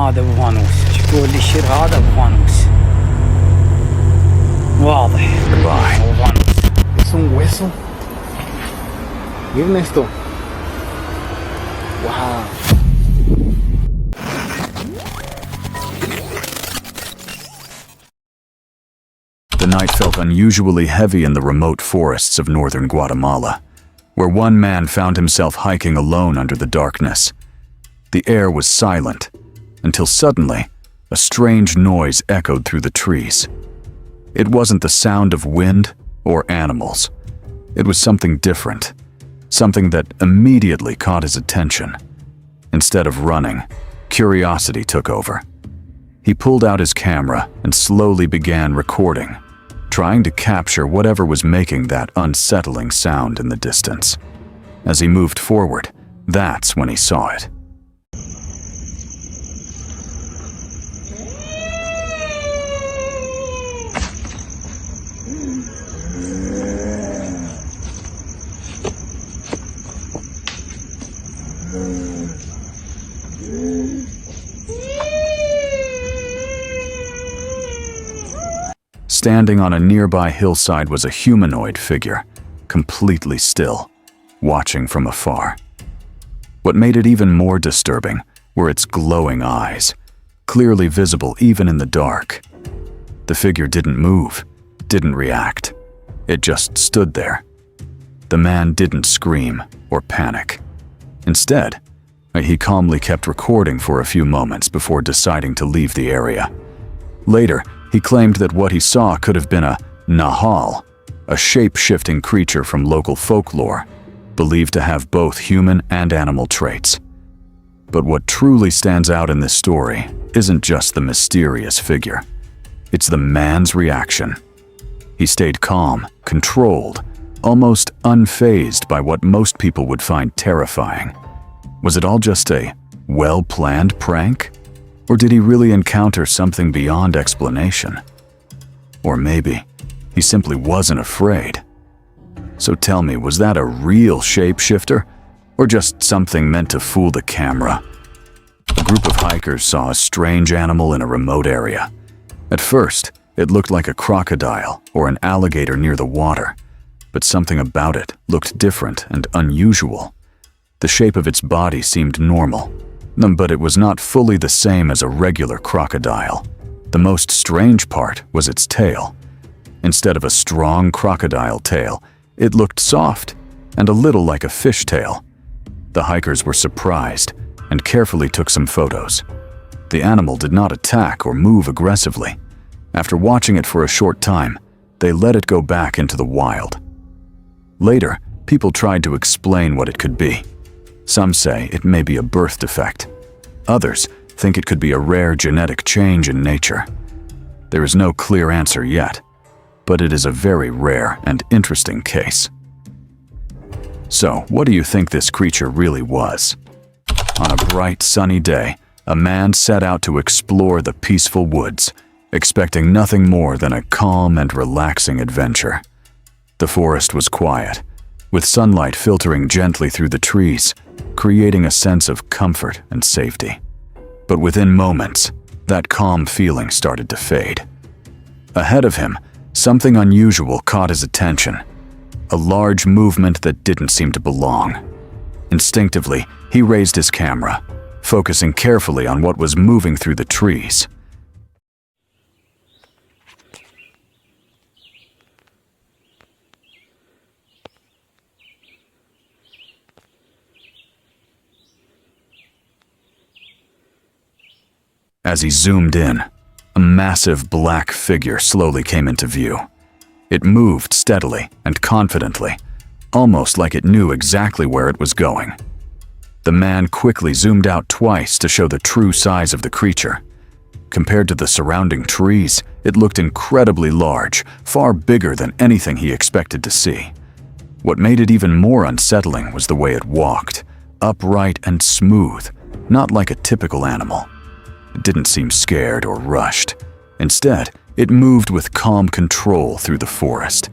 هذا فانوس. شوفوا اللي يشير هذا فانوس واضح. هو فانوس. Es un hueso. Miren esto. Wow. The night felt unusually heavy in the remote forests of northern Guatemala, where one man found himself hiking alone under the darkness. The air was silent, until suddenly, a strange noise echoed through the trees. It wasn't the sound of wind or animals. It was something different, something that immediately caught his attention. Instead of running, curiosity took over. He pulled out his camera and slowly began recording, trying to capture whatever was making that unsettling sound in the distance. As he moved forward, that's when he saw it. Standing on a nearby hillside was a humanoid figure, completely still, watching from afar. What made it even more disturbing were its glowing eyes, clearly visible even in the dark. The figure didn't move, didn't react. It just stood there. The man didn't scream or panic. Instead, he calmly kept recording for a few moments before deciding to leave the area. Later, he claimed that what he saw could have been a Nahal, a shape-shifting creature from local folklore, believed to have both human and animal traits. But what truly stands out in this story isn't just the mysterious figure. It's the man's reaction. He stayed calm, controlled, almost unfazed by what most people would find terrifying. Was it all just a well-planned prank? Or did he really encounter something beyond explanation? Or maybe he simply wasn't afraid. So tell me, was that a real shapeshifter, or just something meant to fool the camera? A group of hikers saw a strange animal in a remote area. At first, it looked like a crocodile or an alligator near the water, but something about it looked different and unusual. The shape of its body seemed normal, but it was not fully the same as a regular crocodile. The most strange part was its tail. Instead of a strong crocodile tail, it looked soft and a little like a fish tail. The hikers were surprised and carefully took some photos. The animal did not attack or move aggressively. After watching it for a short time, they let it go back into the wild. Later, people tried to explain what it could be. Some say it may be a birth defect. Others think it could be a rare genetic change in nature. There is no clear answer yet, but it is a very rare and interesting case. So, what do you think this creature really was? On a bright, sunny day, a man set out to explore the peaceful woods, expecting nothing more than a calm and relaxing adventure. The forest was quiet, with sunlight filtering gently through the trees, creating a sense of comfort and safety. But within moments, that calm feeling started to fade. Ahead of him, something unusual caught his attention, a large movement that didn't seem to belong. Instinctively, he raised his camera, focusing carefully on what was moving through the trees. As he zoomed in, a massive black figure slowly came into view. It moved steadily and confidently, almost like it knew exactly where it was going. The man quickly zoomed out twice to show the true size of the creature. Compared to the surrounding trees, it looked incredibly large, far bigger than anything he expected to see. What made it even more unsettling was the way it walked, upright and smooth, not like a typical animal. It didn't seem scared or rushed. Instead, it moved with calm control through the forest.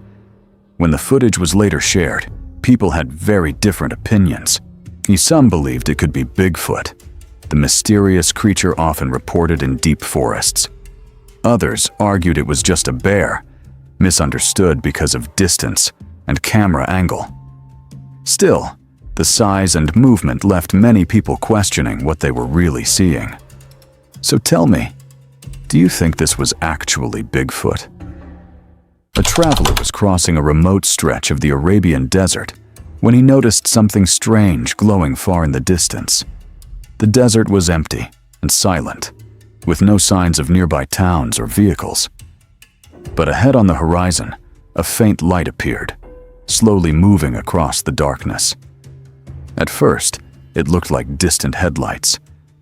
When the footage was later shared, people had very different opinions. Some believed it could be Bigfoot. the mysterious creature often reported in deep forests. Others argued it was just a bear, misunderstood because of distance and camera angle. Still, the size and movement left many people questioning what they were really seeing. So tell me, do you think this was actually Bigfoot? A traveler was crossing a remote stretch of the Arabian desert when he noticed something strange glowing far in the distance. The desert was empty and silent, with no signs of nearby towns or vehicles. But ahead on the horizon, a faint light appeared, slowly moving across the darkness. At first, it looked like distant headlights,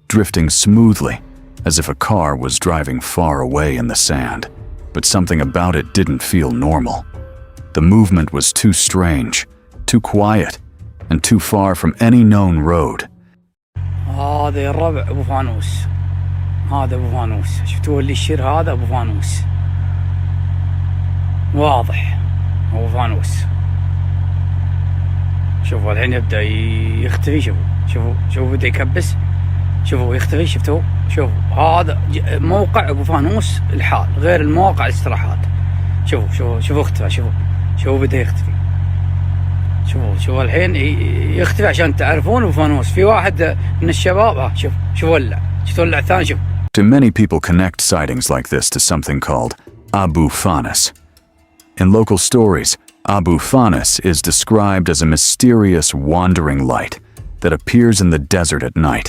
drifting smoothly as if a car was driving far away in the sand. But something about it didn't feel normal. The movement was too strange, too quiet, and too far from any known road. هذا الربع ابو فانوس. هذا ابو فانوس. شفتوه اللي يشير هذا ابو فانوس. واضح ابو فانوس. شوفوا الحين يبدأ يختفي. شوفوا بدأ يكبس. شوفوا يختفي. شفتوه؟ شوفوا هذا موقع ابو فانوس الحال غير المواقع الاستراحات. شوفوا اختفى. شوفوا بدأ يختفي. شوفوا الحين يختفي عشان تعرفون ابو فانوس. في واحد من الشباب شوف ولع. شوف ولع ثاني. شوف. Many people connect sightings like this to something called Abu Fanas. In local stories, Abu Fanas is described as a mysterious wandering light that appears in the desert at night.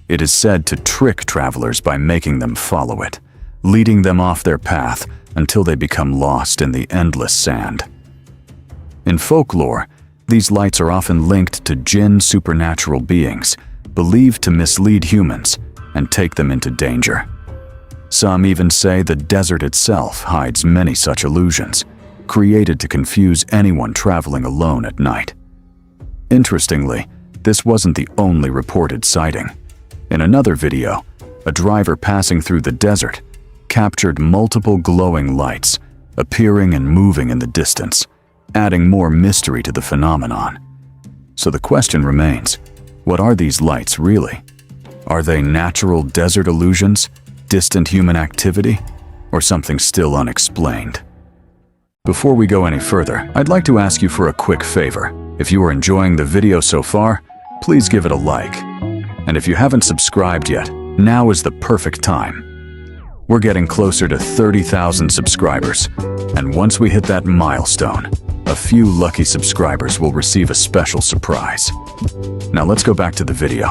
It is said to trick travelers by making them follow it, leading them off their path until they become lost in the endless sand. In folklore, these lights are often linked to jinn supernatural beings, believed to mislead humans and take them into danger. Some even say the desert itself hides many such illusions, created to confuse anyone traveling alone at night. Interestingly, this wasn't the only reported sighting. In another video, a driver passing through the desert captured multiple glowing lights appearing and moving in the distance, adding more mystery to the phenomenon. So the question remains, what are these lights really? Are they natural desert illusions, distant human activity, or something still unexplained? Before we go any further, I'd like to ask you for a quick favor. If you are enjoying the video so far, please give it a like. And if you haven't subscribed yet, now is the perfect time. We're getting closer to 30,000 subscribers, and once we hit that milestone, a few lucky subscribers will receive a special surprise. Now let's go back to the video.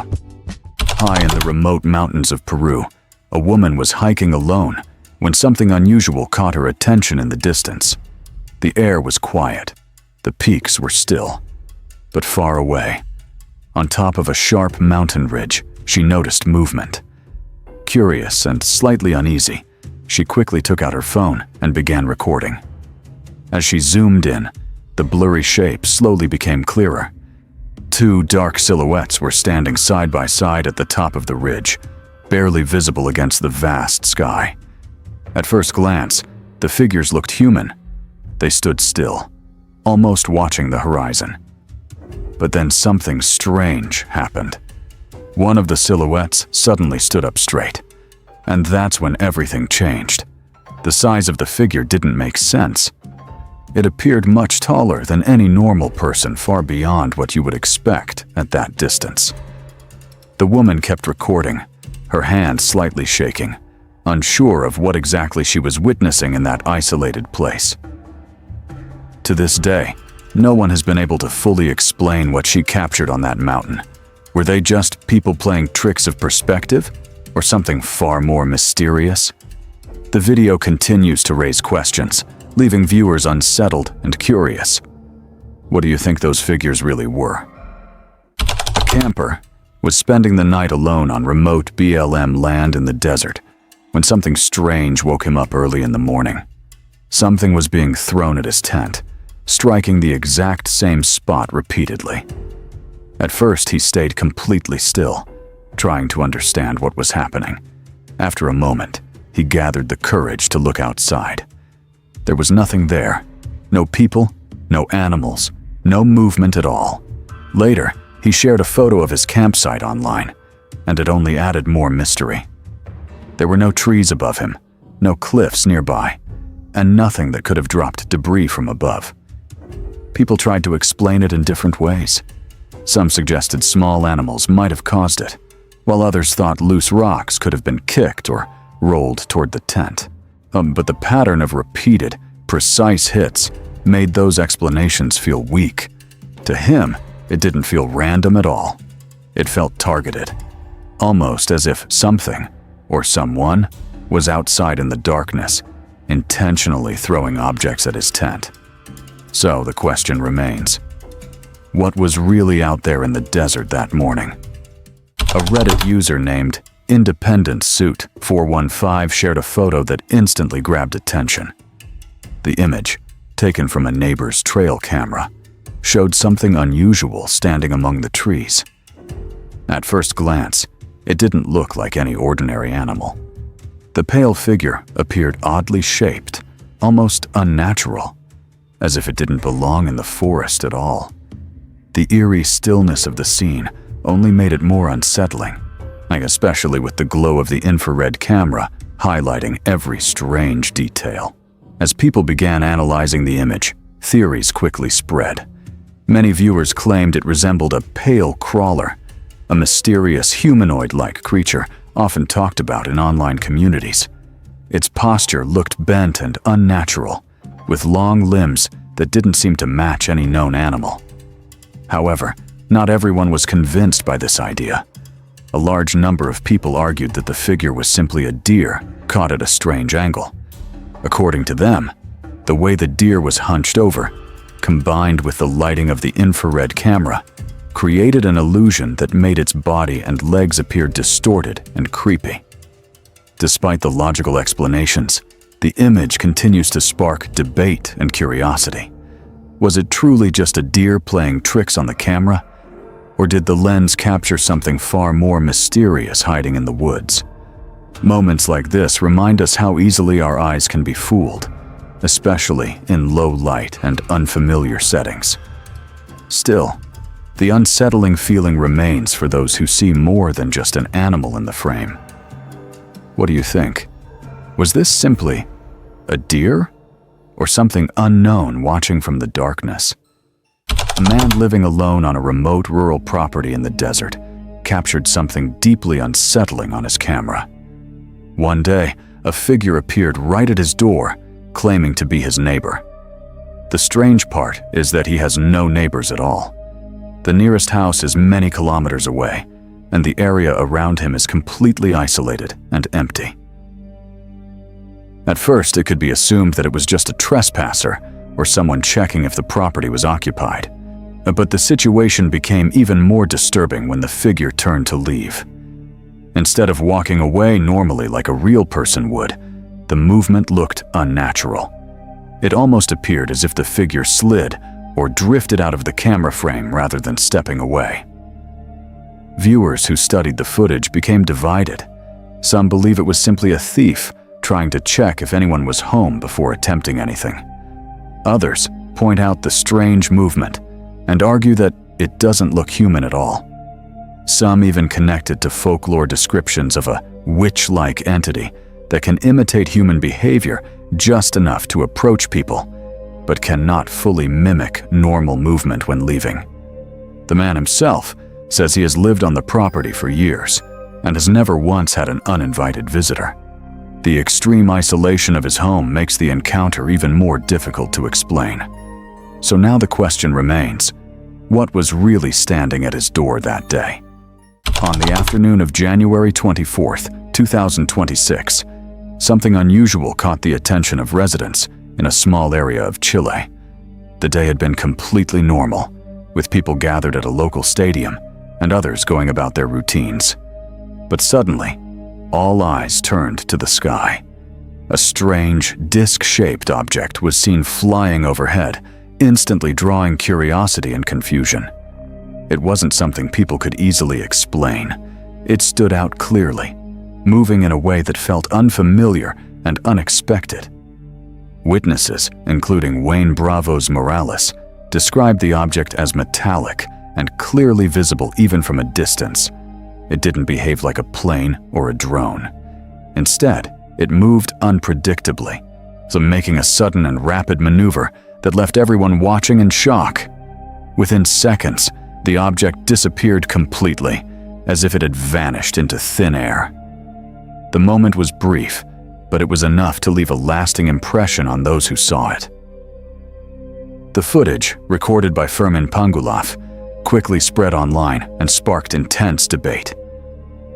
High in the remote mountains of Peru, a woman was hiking alone when something unusual caught her attention in the distance. The air was quiet, the peaks were still, but far away. On top of a sharp mountain ridge, she noticed movement. Curious and slightly uneasy, she quickly took out her phone and began recording. As she zoomed in, the blurry shape slowly became clearer. Two dark silhouettes were standing side by side at the top of the ridge, barely visible against the vast sky. At first glance, the figures looked human. They stood still, almost watching the horizon. But then something strange happened. One of the silhouettes suddenly stood up straight, and that's when everything changed. The size of the figure didn't make sense. It appeared much taller than any normal person, far beyond what you would expect at that distance. The woman kept recording, her hand slightly shaking, unsure of what exactly she was witnessing in that isolated place. To this day, no one has been able to fully explain what she captured on that mountain. Were they just people playing tricks of perspective, or something far more mysterious? The video continues to raise questions, leaving viewers unsettled and curious. What do you think those figures really were? A camper was spending the night alone on remote BLM land in the desert when something strange woke him up early in the morning. Something was being thrown at his tent, striking the exact same spot repeatedly. At first, he stayed completely still, trying to understand what was happening. After a moment, he gathered the courage to look outside. There was nothing there. No people, no animals, no movement at all. Later, he shared a photo of his campsite online. and it only added more mystery. There were no trees above him, no cliffs nearby, and nothing that could have dropped debris from above. People tried to explain it in different ways. Some suggested small animals might have caused it, while others thought loose rocks could have been kicked or rolled toward the tent. But the pattern of repeated, precise hits made those explanations feel weak. To him, it didn't feel random at all. It felt targeted, almost as if something, or someone, was outside in the darkness, intentionally throwing objects at his tent. So the question remains, what was really out there in the desert that morning? A Reddit user named Independent Suit 415 shared a photo that instantly grabbed attention. The image, taken from a neighbor's trail camera, showed something unusual standing among the trees. At first glance, it didn't look like any ordinary animal. The pale figure appeared oddly shaped, almost unnatural, as if it didn't belong in the forest at all. The eerie stillness of the scene only made it more unsettling, especially with the glow of the infrared camera highlighting every strange detail. As people began analyzing the image, theories quickly spread. Many viewers claimed it resembled a pale crawler, a mysterious humanoid-like creature often talked about in online communities. Its posture looked bent and unnatural, with long limbs that didn't seem to match any known animal. However, not everyone was convinced by this idea. A large number of people argued that the figure was simply a deer caught at a strange angle. According to them, the way the deer was hunched over, combined with the lighting of the infrared camera, created an illusion that made its body and legs appear distorted and creepy. Despite the logical explanations, the image continues to spark debate and curiosity. Was it truly just a deer playing tricks on the camera? Or did the lens capture something far more mysterious hiding in the woods? Moments like this remind us how easily our eyes can be fooled, especially in low light and unfamiliar settings. Still, the unsettling feeling remains for those who see more than just an animal in the frame. What do you think? Was this simply a deer? Or something unknown watching from the darkness? A man living alone on a remote rural property in the desert captured something deeply unsettling on his camera. One day, a figure appeared right at his door, claiming to be his neighbor. The strange part is that he has no neighbors at all. The nearest house is many kilometers away, and the area around him is completely isolated and empty. At first, it could be assumed that it was just a trespasser or someone checking if the property was occupied. But the situation became even more disturbing when the figure turned to leave. Instead of walking away normally like a real person would, the movement looked unnatural. It almost appeared as if the figure slid or drifted out of the camera frame rather than stepping away. Viewers who studied the footage became divided. Some believe it was simply a thief trying to check if anyone was home before attempting anything. Others point out the strange movement and argue that it doesn't look human at all. Some even connect it to folklore descriptions of a witch-like entity that can imitate human behavior just enough to approach people, but cannot fully mimic normal movement when leaving. The man himself says he has lived on the property for years and has never once had an uninvited visitor. The extreme isolation of his home makes the encounter even more difficult to explain. So now the question remains, what was really standing at his door that day? On the afternoon of January 24th, 2026, something unusual caught the attention of residents in a small area of Chile. The day had been completely normal, with people gathered at a local stadium and others going about their routines. But suddenly, all eyes turned to the sky. A strange, disc-shaped object was seen flying overhead, instantly drawing curiosity and confusion. It wasn't something people could easily explain. It stood out clearly, moving in a way that felt unfamiliar and unexpected. Witnesses, including Wayne Bravos Morales, described the object as metallic and clearly visible even from a distance. it didn't behave like a plane or a drone. Instead, it moved unpredictably, so making a sudden and rapid maneuver that left everyone watching in shock. Within seconds, the object disappeared completely, as if it had vanished into thin air. The moment was brief, but it was enough to leave a lasting impression on those who saw it. The footage, recorded by Firmin Pangulov, quickly spread online and sparked intense debate.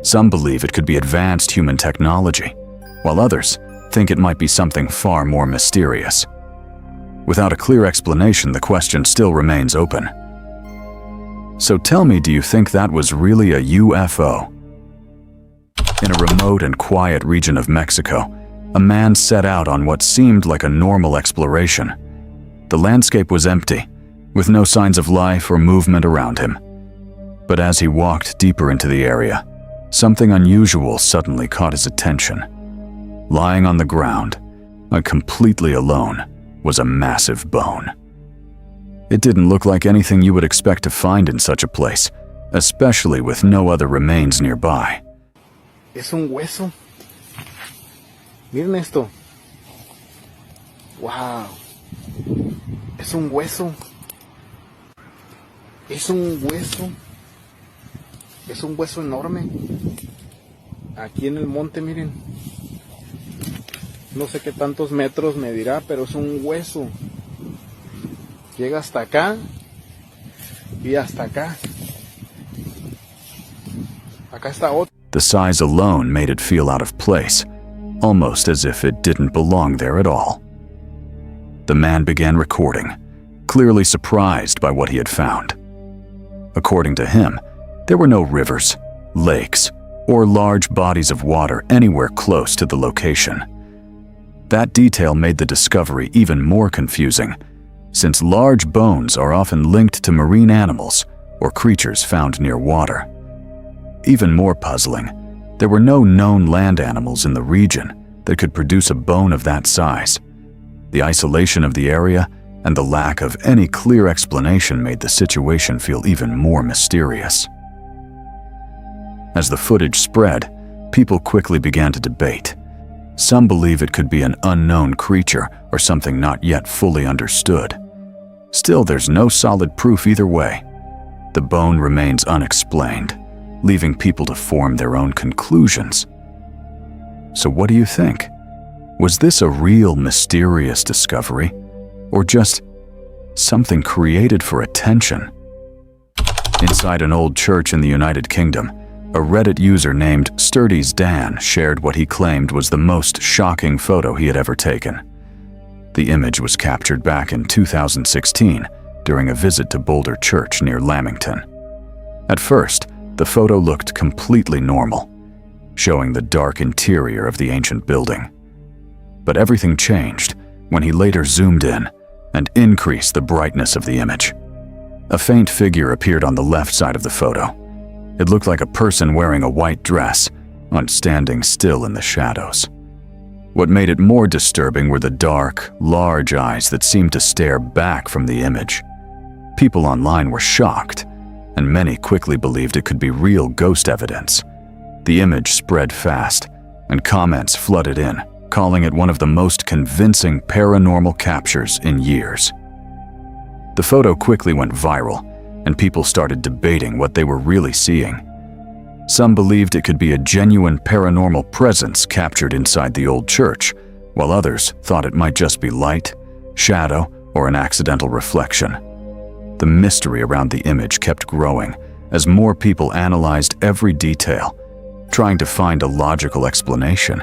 Some believe it could be advanced human technology, while others think it might be something far more mysterious. Without a clear explanation, the question still remains open. So tell me, do you think that was really a UFO? In a remote and quiet region of Mexico, a man set out on what seemed like a normal exploration. The landscape was empty, with no signs of life or movement around him. But as he walked deeper into the area, something unusual suddenly caught his attention. Lying on the ground, completely alone, was a massive bone. It didn't look like anything you would expect to find in such a place, especially with no other remains nearby. Es un hueso. Miren esto. Wow. Es un hueso. Es un hueso. Es un hueso enorme. Aquí en el monte, miren. No sé qué tantos metros medirá, pero es un hueso. Llega hasta acá y hasta acá. Acá está otro. The size alone made it feel out of place, almost as if it didn't belong there at all. The man began recording, clearly surprised by what he had found. According to him, there were no rivers, lakes, or large bodies of water anywhere close to the location. That detail made the discovery even more confusing, since large bones are often linked to marine animals or creatures found near water. Even more puzzling, there were no known land animals in the region that could produce a bone of that size. The isolation of the area and the lack of any clear explanation made the situation feel even more mysterious. As the footage spread, people quickly began to debate. Some believe it could be an unknown creature or something not yet fully understood. Still, there's no solid proof either way. The bone remains unexplained, leaving people to form their own conclusions. So what do you think? Was this a real mysterious discovery, or just something created for attention? Inside an old church in the United Kingdom, a Reddit user named Sturdy's Dan shared what he claimed was the most shocking photo he had ever taken. The image was captured back in 2016 during a visit to Boulder Church near Lamington. At first, the photo looked completely normal, showing the dark interior of the ancient building. But everything changed when he later zoomed in and increased the brightness of the image. A faint figure appeared on the left side of the photo. It looked like a person wearing a white dress and standing still in the shadows. What made it more disturbing were the dark, large eyes that seemed to stare back from the image. People online were shocked, and many quickly believed it could be real ghost evidence. The image spread fast, and comments flooded in, calling it one of the most convincing paranormal captures in years. The photo quickly went viral, and people started debating what they were really seeing. Some believed it could be a genuine paranormal presence captured inside the old church, while others thought it might just be light, shadow, or an accidental reflection. The mystery around the image kept growing as more people analyzed every detail, trying to find a logical explanation.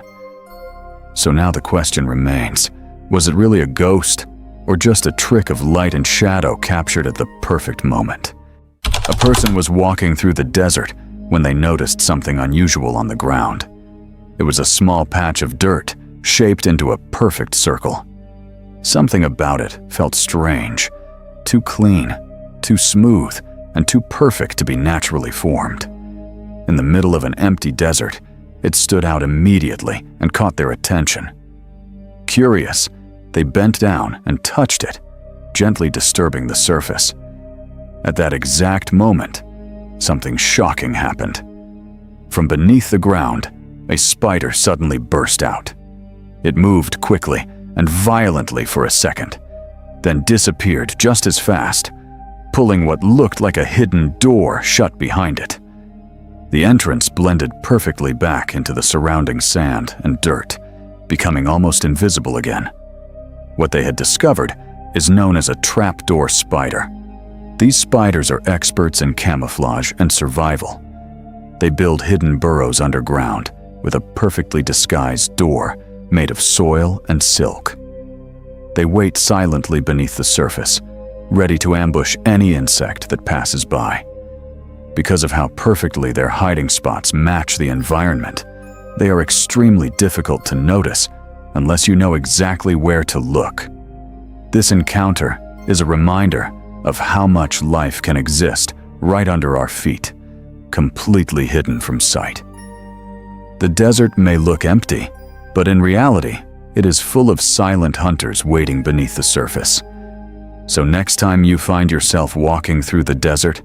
So now the question remains, was it really a ghost, or just a trick of light and shadow captured at the perfect moment? A person was walking through the desert when they noticed something unusual on the ground. It was a small patch of dirt shaped into a perfect circle. Something about it felt strange, too clean, too smooth, and too perfect to be naturally formed. In the middle of an empty desert, it stood out immediately and caught their attention. Curious, they bent down and touched it, gently disturbing the surface. At that exact moment, something shocking happened. from beneath the ground, a spider suddenly burst out. It moved quickly and violently for a second, then disappeared just as fast, pulling what looked like a hidden door shut behind it. The entrance blended perfectly back into the surrounding sand and dirt, becoming almost invisible again. What they had discovered is known as a trapdoor spider. These spiders are experts in camouflage and survival. They build hidden burrows underground with a perfectly disguised door made of soil and silk. They wait silently beneath the surface, ready to ambush any insect that passes by. Because of how perfectly their hiding spots match the environment, they are extremely difficult to notice unless you know exactly where to look. This encounter is a reminder of how much life can exist right under our feet, completely hidden from sight. The desert may look empty, but in reality, it is full of silent hunters waiting beneath the surface. So next time you find yourself walking through the desert,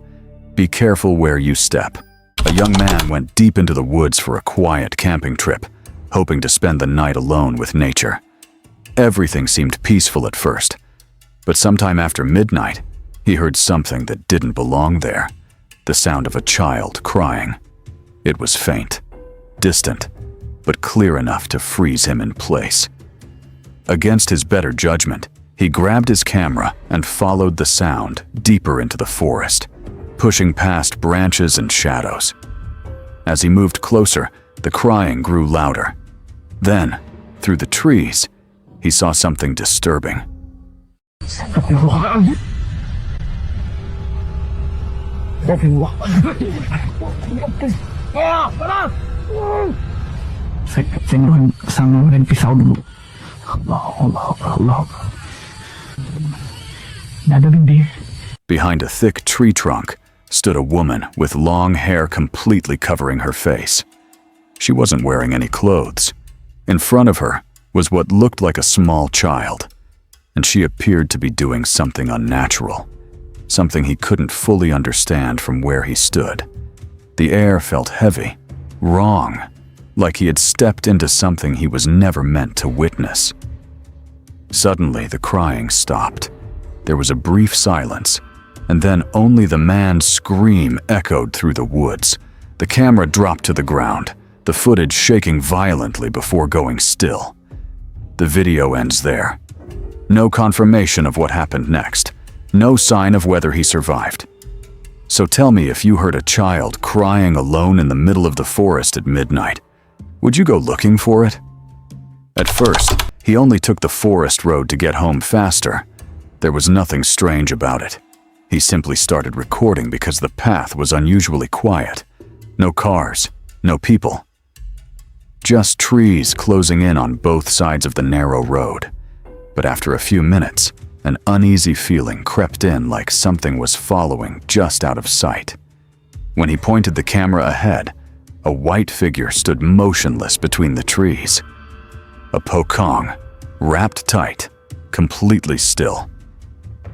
be careful where you step. A young man went deep into the woods for a quiet camping trip, hoping to spend the night alone with nature. Everything seemed peaceful at first, but sometime after midnight, he heard something that didn't belong there. The sound of a child crying. It was faint, distant, but clear enough to freeze him in place. Against his better judgment, he grabbed his camera and followed the sound deeper into the forest, pushing past branches and shadows. As he moved closer, the crying grew louder. Then, through the trees, he saw something disturbing. Behind a thick tree trunk stood a woman with long hair completely covering her face. She wasn't wearing any clothes. In front of her was what looked like a small child, and she appeared to be doing something unnatural, something he couldn't fully understand from where he stood. The air felt heavy, wrong, like he had stepped into something he was never meant to witness. Suddenly, the crying stopped. There was a brief silence, and then only the man's scream echoed through the woods. The camera dropped to the ground, the footage shaking violently before going still. The video ends there. No confirmation of what happened next. No sign of whether he survived. So tell me, if you heard a child crying alone in the middle of the forest at midnight, would you go looking for it? At first, he only took the forest road to get home faster. There was nothing strange about it. He simply started recording because the path was unusually quiet. No cars, no people. Just trees closing in on both sides of the narrow road. But after a few minutes, an uneasy feeling crept in, like something was following just out of sight. When he pointed the camera ahead, a white figure stood motionless between the trees. A Pocong, wrapped tight, completely still.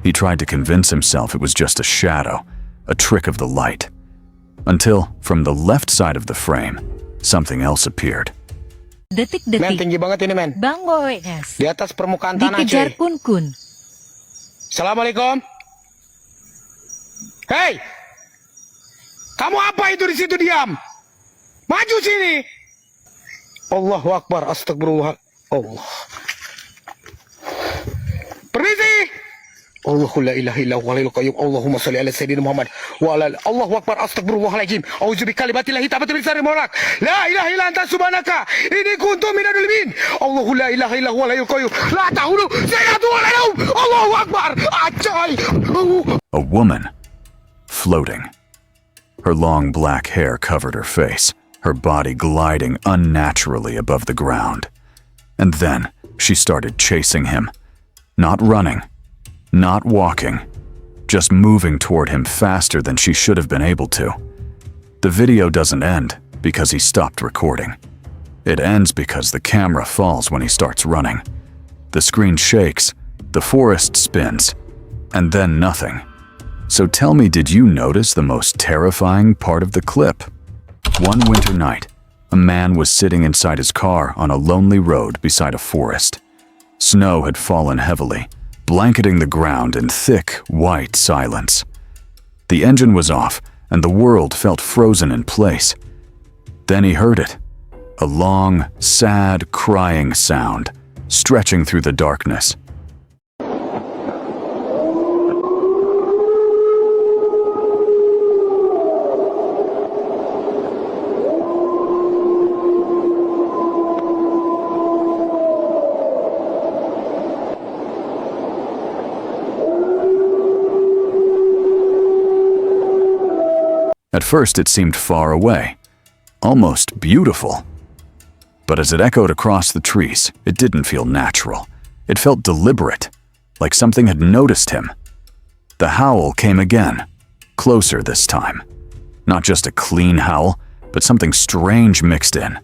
He tried to convince himself it was just a shadow, a trick of the light, until, from the left side of the frame, something else appeared. Detik-detik. Men, tinggi banget ini, men. Bang OS. Di atas permukaan tanah, Dikejar cuy. kun-kun. Assalamualaikum. Hei! Kamu apa itu di situ diam? Maju sini. Allahu Akbar, astagfirullah. Allah. Permisi. Allahu la ilaha illa huwal hayyul qayyum. Allahumma shalli ala sayyidina Muhammad wa ala Allahu Akbar, astagfirullahaladzim. Auzu bi kalimatillahi tammati min syarri ma khalaq. La ilaha illa anta subhanaka inni kuntu minadz dzalimin. Allahu la ilaha illa huwal hayyul qayyum. La ta'khudhu sinatun wa la nawm. Allahu Akbar. Acay. A woman, floating. Her long black hair covered her face, her body gliding unnaturally above the ground. And then she started chasing him. Not running, not walking, just moving toward him faster than she should have been able to. The video doesn't end because he stopped recording. It ends because the camera falls when he starts running. The screen shakes, the forest spins, and then nothing. So tell me, did you notice the most terrifying part of the clip? One winter night, a man was sitting inside his car on a lonely road beside a forest. Snow had fallen heavily, blanketing the ground in thick, white silence. The engine was off, and the world felt frozen in place. Then he heard it. A long, sad, crying sound, stretching through the darkness. At first it seemed far away, almost beautiful. But as it echoed across the trees, it didn't feel natural. It felt deliberate, like something had noticed him. The howl came again, closer this time. Not just a clean howl, but something strange mixed in.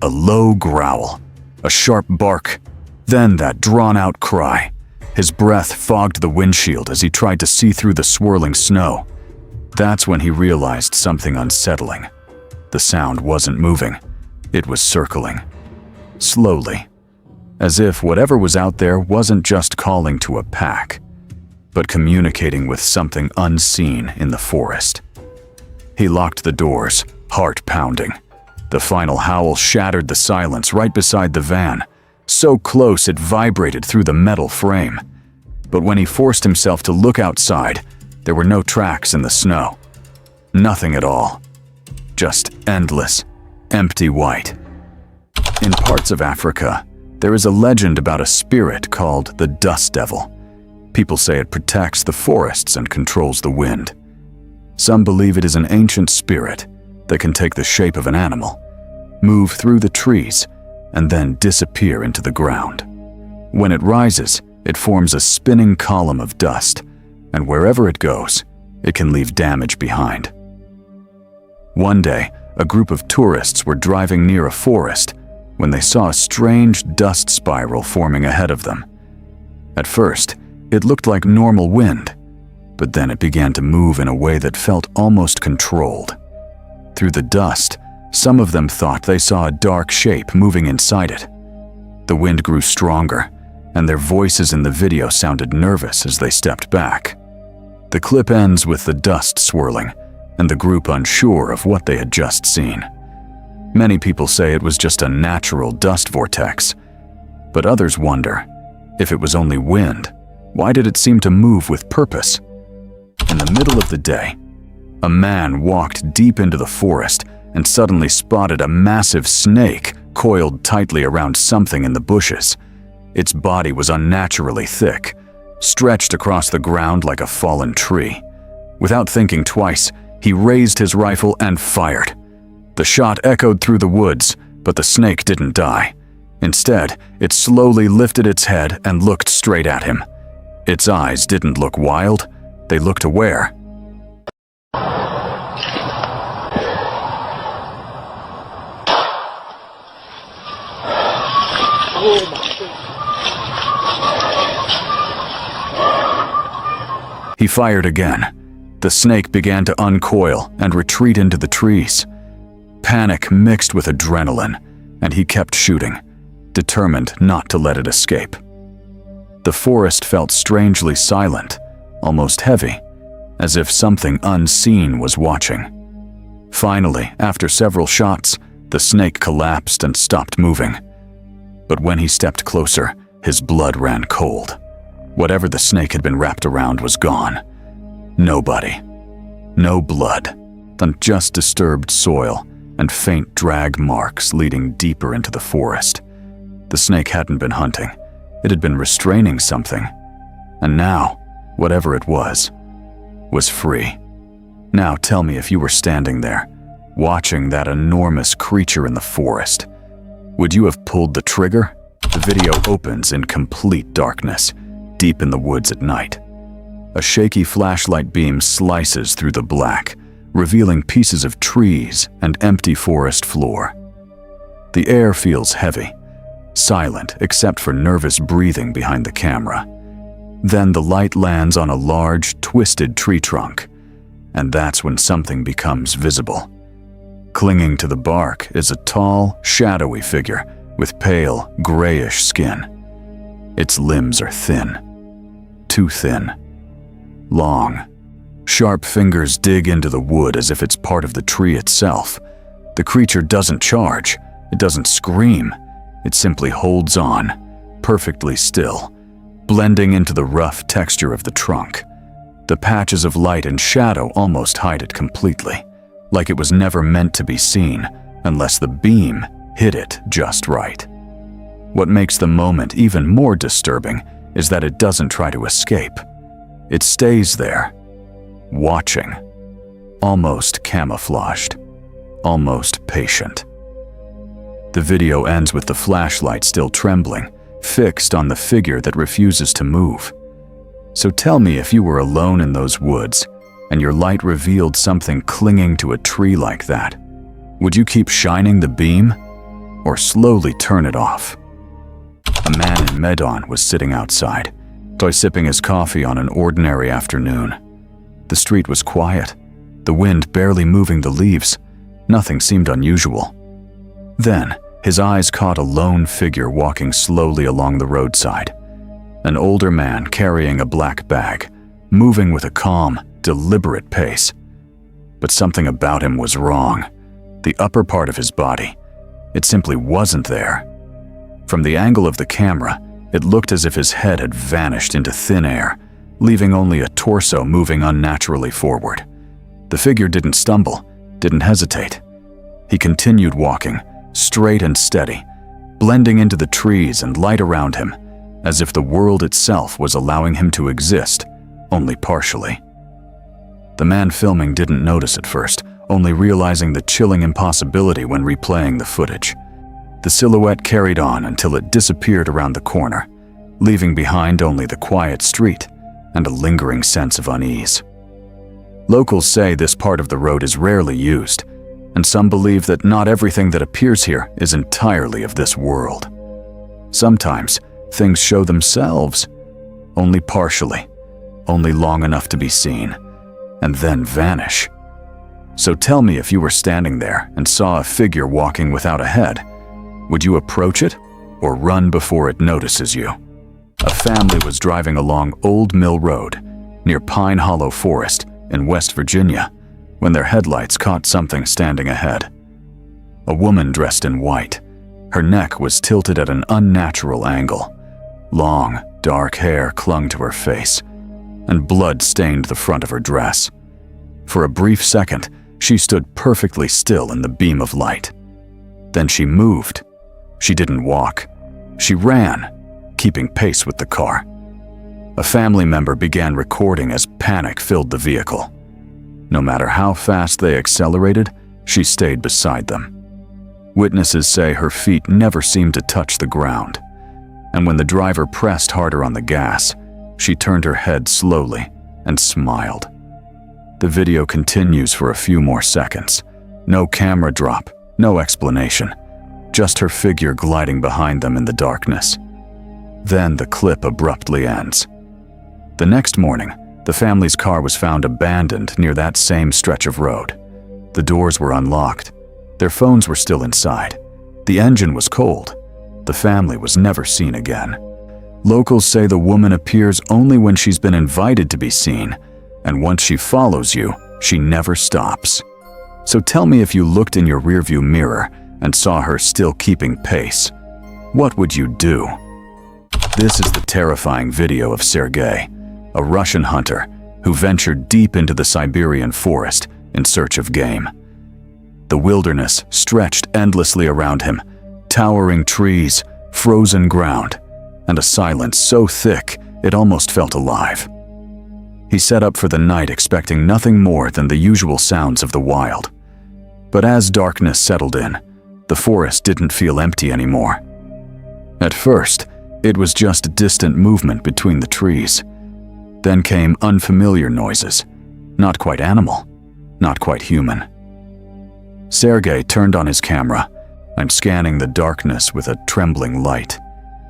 A low growl, a sharp bark, then that drawn-out cry. His breath fogged the windshield as he tried to see through the swirling snow. That's when he realized something unsettling. The sound wasn't moving. It was circling. Slowly. As if whatever was out there wasn't just calling to a pack, but communicating with something unseen in the forest. He locked the doors, heart pounding. The final howl shattered the silence right beside the van, so close it vibrated through the metal frame. But when he forced himself to look outside, there were no tracks in the snow. Nothing at all. Just endless, empty white. In parts of Africa, there is a legend about a spirit called the dust devil. People say it protects the forests and controls the wind. Some believe it is an ancient spirit that can take the shape of an animal, move through the trees, and then disappear into the ground. When it rises, it forms a spinning column of dust, and wherever it goes, it can leave damage behind. One day, a group of tourists were driving near a forest when they saw a strange dust spiral forming ahead of them. At first, it looked like normal wind, but then it began to move in a way that felt almost controlled. Through the dust, some of them thought they saw a dark shape moving inside it. The wind grew stronger, and their voices in the video sounded nervous as they stepped back. The clip ends with the dust swirling, and the group unsure of what they had just seen. Many people say it was just a natural dust vortex, but others wonder, if it was only wind, why did it seem to move with purpose? In the middle of the day, a man walked deep into the forest and suddenly spotted a massive snake coiled tightly around something in the bushes. Its body was unnaturally thick, stretched across the ground like a fallen tree. Without thinking twice, he raised his rifle and fired. The shot echoed through the woods, but the snake didn't die. Instead, it slowly lifted its head and looked straight at him. Its eyes didn't look wild, they looked aware. He fired again. The snake began to uncoil and retreat into the trees. Panic mixed with adrenaline, and he kept shooting, determined not to let it escape. The forest felt strangely silent, almost heavy, as if something unseen was watching. Finally, after several shots, the snake collapsed and stopped moving. But when he stepped closer, his blood ran cold. Whatever the snake had been wrapped around was gone. Nobody. No blood, and just disturbed soil and faint drag marks leading deeper into the forest. The snake hadn't been hunting. It had been restraining something. And now, whatever it was free. Now tell me, if you were standing there, watching that enormous creature in the forest, would you have pulled the trigger? The video opens in complete darkness, deep in the woods at night. A shaky flashlight beam slices through the black, revealing pieces of trees and empty forest floor. The air feels heavy, silent except for nervous breathing behind the camera. Then the light lands on a large, twisted tree trunk, and that's when something becomes visible. Clinging to the bark is a tall, shadowy figure with pale, grayish skin. Its limbs are thin. Too thin. Long. Sharp fingers dig into the wood as if it's part of the tree itself. The creature doesn't charge. It doesn't scream. It simply holds on, perfectly still, blending into the rough texture of the trunk. The patches of light and shadow almost hide it completely, like it was never meant to be seen unless the beam hit it just right. What makes the moment even more disturbing is that it doesn't try to escape. It stays there, watching, almost camouflaged, almost patient. The video ends with the flashlight still trembling, fixed on the figure that refuses to move. So tell me, if you were alone in those woods and your light revealed something clinging to a tree like that, would you keep shining the beam or slowly turn it off? A man in Medan was sitting outside, sipping his coffee on an ordinary afternoon. The street was quiet, the wind barely moving the leaves. Nothing seemed unusual. Then, his eyes caught a lone figure walking slowly along the roadside. An older man carrying a black bag, moving with a calm, deliberate pace. But something about him was wrong. The upper part of his body. It simply wasn't there. From the angle of the camera, it looked as if his head had vanished into thin air, leaving only a torso moving unnaturally forward. The figure didn't stumble, didn't hesitate. He continued walking, straight and steady, blending into the trees and light around him, as if the world itself was allowing him to exist, only partially. The man filming didn't notice at first, only realizing the chilling impossibility when replaying the footage. The silhouette carried on until it disappeared around the corner, leaving behind only the quiet street and a lingering sense of unease. Locals say this part of the road is rarely used, and some believe that not everything that appears here is entirely of this world. Sometimes, things show themselves, only partially, only long enough to be seen, and then vanish. So tell me, if you were standing there and saw a figure walking without a head, would you approach it or run before it notices you? A family was driving along Old Mill Road near Pine Hollow Forest in West Virginia when their headlights caught something standing ahead. A woman dressed in white. Her neck was tilted at an unnatural angle. Long, dark hair clung to her face, and blood stained the front of her dress. For a brief second, she stood perfectly still in the beam of light. Then she moved. She didn't walk. She ran, keeping pace with the car. A family member began recording as panic filled the vehicle. No matter how fast they accelerated, she stayed beside them. Witnesses say her feet never seemed to touch the ground, and when the driver pressed harder on the gas, she turned her head slowly and smiled. The video continues for a few more seconds. No camera drop, no explanation, just her figure gliding behind them in the darkness. Then the clip abruptly ends. The next morning, the family's car was found abandoned near that same stretch of road. The doors were unlocked. Their phones were still inside. The engine was cold. The family was never seen again. Locals say the woman appears only when she's been invited to be seen, and once she follows you, she never stops. So tell me, if you looked in your rearview mirror and saw her still keeping pace, what would you do? This is the terrifying video of Sergey, a Russian hunter who ventured deep into the Siberian forest in search of game. The wilderness stretched endlessly around him, towering trees, frozen ground, and a silence so thick it almost felt alive. He set up for the night expecting nothing more than the usual sounds of the wild. But as darkness settled in, the forest didn't feel empty anymore. At first, it was just distant movement between the trees. Then came unfamiliar noises, not quite animal, not quite human. Sergey turned on his camera and scanning the darkness with a trembling light.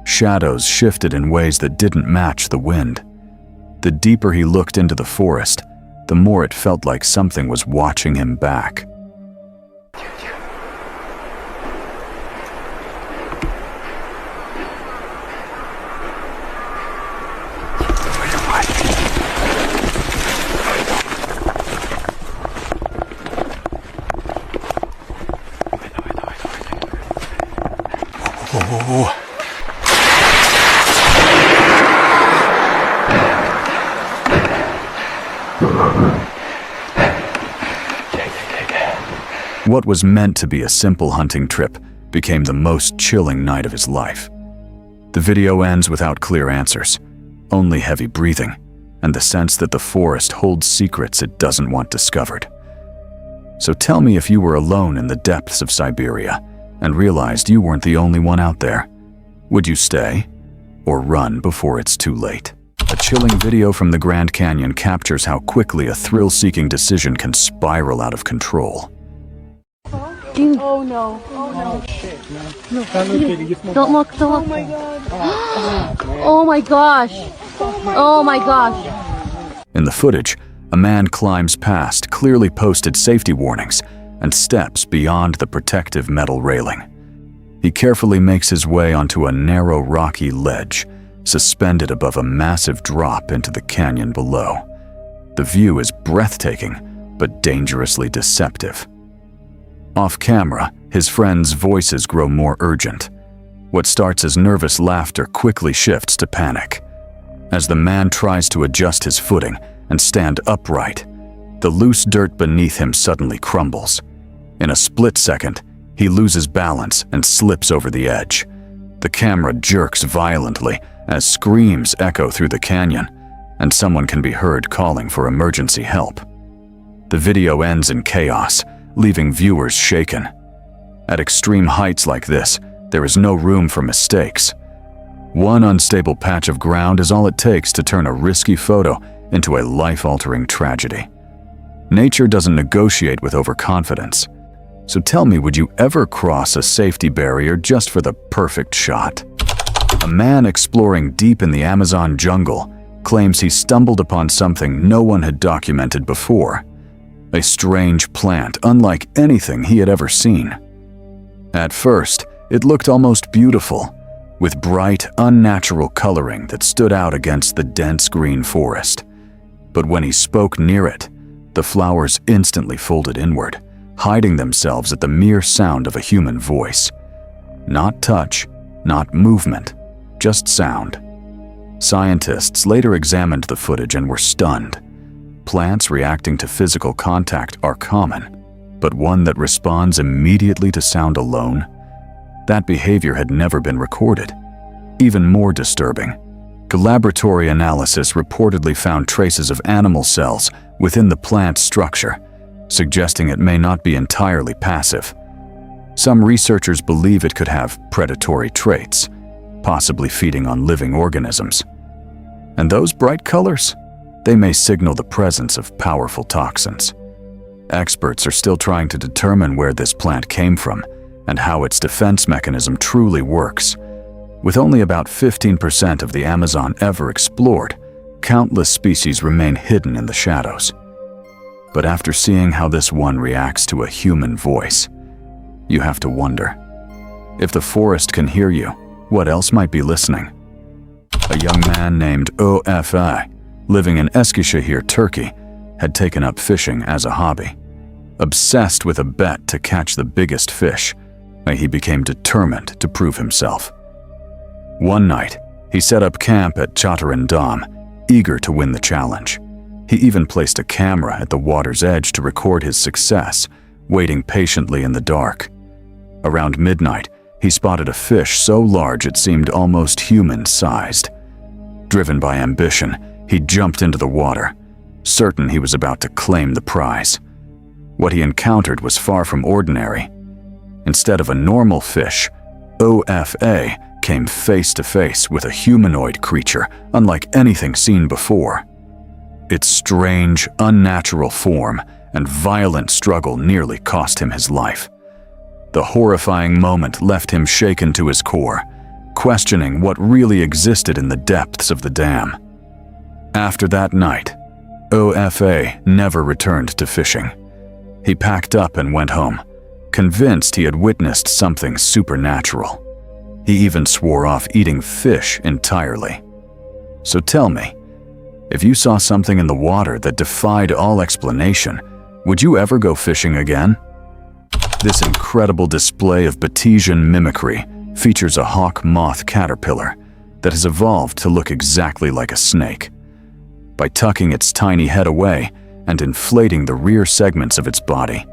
Shadows shifted in ways that didn't match the wind. The deeper he looked into the forest, the more it felt like something was watching him back. What was meant to be a simple hunting trip became the most chilling night of his life. The video ends without clear answers, only heavy breathing, and the sense that the forest holds secrets it doesn't want discovered. So tell me, if you were alone in the depths of Siberia and realized you weren't the only one out there, would you stay or run before it's too late? A chilling video from the Grand Canyon captures how quickly a thrill-seeking decision can spiral out of control. Oh no. Oh no. Don't look, don't look. Oh my gosh. Oh my gosh. In the footage, a man climbs past clearly posted safety warnings and steps beyond the protective metal railing. He carefully makes his way onto a narrow rocky ledge, suspended above a massive drop into the canyon below. The view is breathtaking, but dangerously deceptive. Off camera, his friends' voices grow more urgent. What starts as nervous laughter quickly shifts to panic. As the man tries to adjust his footing and stand upright, the loose dirt beneath him suddenly crumbles. In a split second, he loses balance and slips over the edge. The camera jerks violently as screams echo through the canyon, and someone can be heard calling for emergency help. The video ends in chaos, leaving viewers shaken. At extreme heights like this, there is no room for mistakes. One unstable patch of ground is all it takes to turn a risky photo into a life-altering tragedy. Nature doesn't negotiate with overconfidence. So tell me, would you ever cross a safety barrier just for the perfect shot? A man exploring deep in the Amazon jungle claims he stumbled upon something no one had documented before. A strange plant unlike anything he had ever seen. At first, it looked almost beautiful, with bright, unnatural coloring that stood out against the dense green forest. But when he spoke near it, the flowers instantly folded inward, hiding themselves at the mere sound of a human voice. Not touch, not movement, just sound. Scientists later examined the footage and were stunned. Plants reacting to physical contact are common, but one that responds immediately to sound alone? That behavior had never been recorded. Even more disturbing, laboratory analysis reportedly found traces of animal cells within the plant's structure, suggesting it may not be entirely passive. Some researchers believe it could have predatory traits, possibly feeding on living organisms. And those bright colors? They may signal the presence of powerful toxins. Experts are still trying to determine where this plant came from and how its defense mechanism truly works. With only about 15% of the Amazon ever explored, countless species remain hidden in the shadows. But after seeing how this one reacts to a human voice, you have to wonder, if the forest can hear you, what else might be listening? A young man named OFI, living in Eskişehir, Turkey, had taken up fishing as a hobby. Obsessed with a bet to catch the biggest fish, he became determined to prove himself. One night, he set up camp at Çatıran Dam, eager to win the challenge. He even placed a camera at the water's edge to record his success, waiting patiently in the dark. Around midnight, he spotted a fish so large it seemed almost human-sized. Driven by ambition, he jumped into the water, certain he was about to claim the prize. What he encountered was far from ordinary. Instead of a normal fish, OFA came face to face with a humanoid creature unlike anything seen before. Its strange, unnatural form and violent struggle nearly cost him his life. The horrifying moment left him shaken to his core, questioning what really existed in the depths of the dam. After that night, OFA never returned to fishing. He packed up and went home, convinced he had witnessed something supernatural. He even swore off eating fish entirely. So tell me, if you saw something in the water that defied all explanation, would you ever go fishing again? This incredible display of Batesian mimicry features a hawk moth caterpillar that has evolved to look exactly like a snake. By tucking its tiny head away and inflating the rear segments of its body,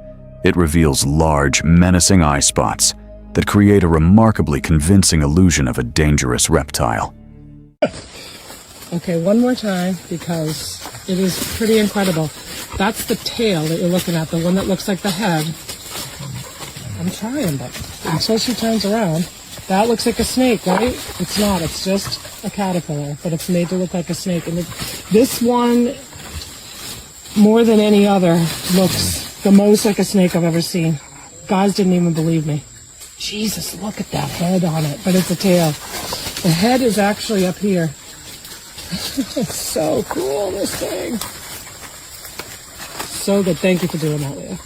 it reveals large, menacing eye spots that create a remarkably convincing illusion of a dangerous reptile. Okay, one more time because it is pretty incredible. That's the tail that you're looking at, the one that looks like the head. I'm trying, but until she turns around, that looks like a snake, right? It's not, it's just a caterpillar, but it's made to look like a snake. And this one, more than any other, looks the most like a snake I've ever seen. Guys didn't even believe me. Jesus, look at that head on it, but it's a tail. The head is actually up here. It's so cool, this thing. So good. Thank you for doing that, Leah.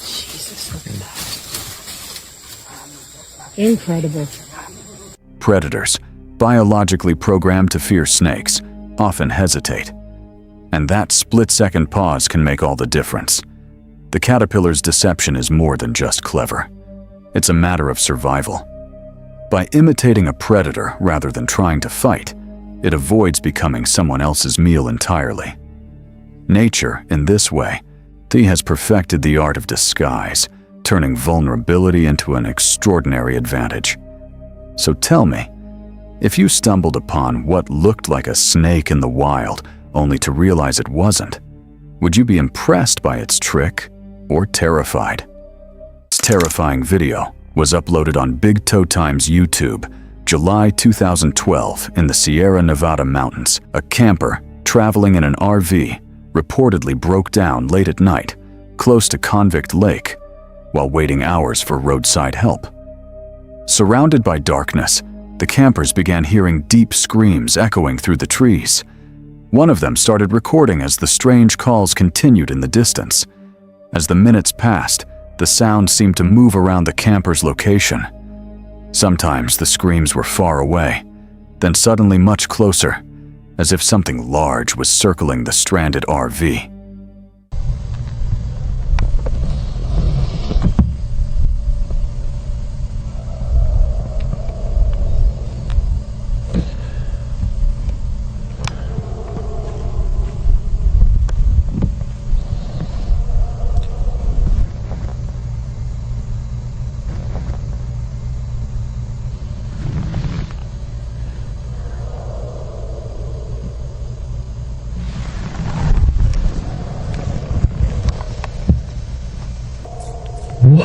Jesus, look at that. Incredible. Predators, biologically programmed to fear snakes, often hesitate. And that split-second pause can make all the difference. The caterpillar's deception is more than just clever. It's a matter of survival. By imitating a predator rather than trying to fight, it avoids becoming someone else's meal entirely. Nature, in this way, has perfected the art of disguise, turning vulnerability into an extraordinary advantage. So tell me, if you stumbled upon what looked like a snake in the wild only to realize it wasn't, would you be impressed by its trick or terrified? This terrifying video was uploaded on Big Toe Time's YouTube, July 2012, in the Sierra Nevada mountains. A camper traveling in an RV reportedly broke down late at night, close to Convict Lake, while waiting hours for roadside help. Surrounded by darkness, the campers began hearing deep screams echoing through the trees. One of them started recording as the strange calls continued in the distance. As the minutes passed, the sound seemed to move around the camper's location. Sometimes the screams were far away, then suddenly much closer, as if something large was circling the stranded RV.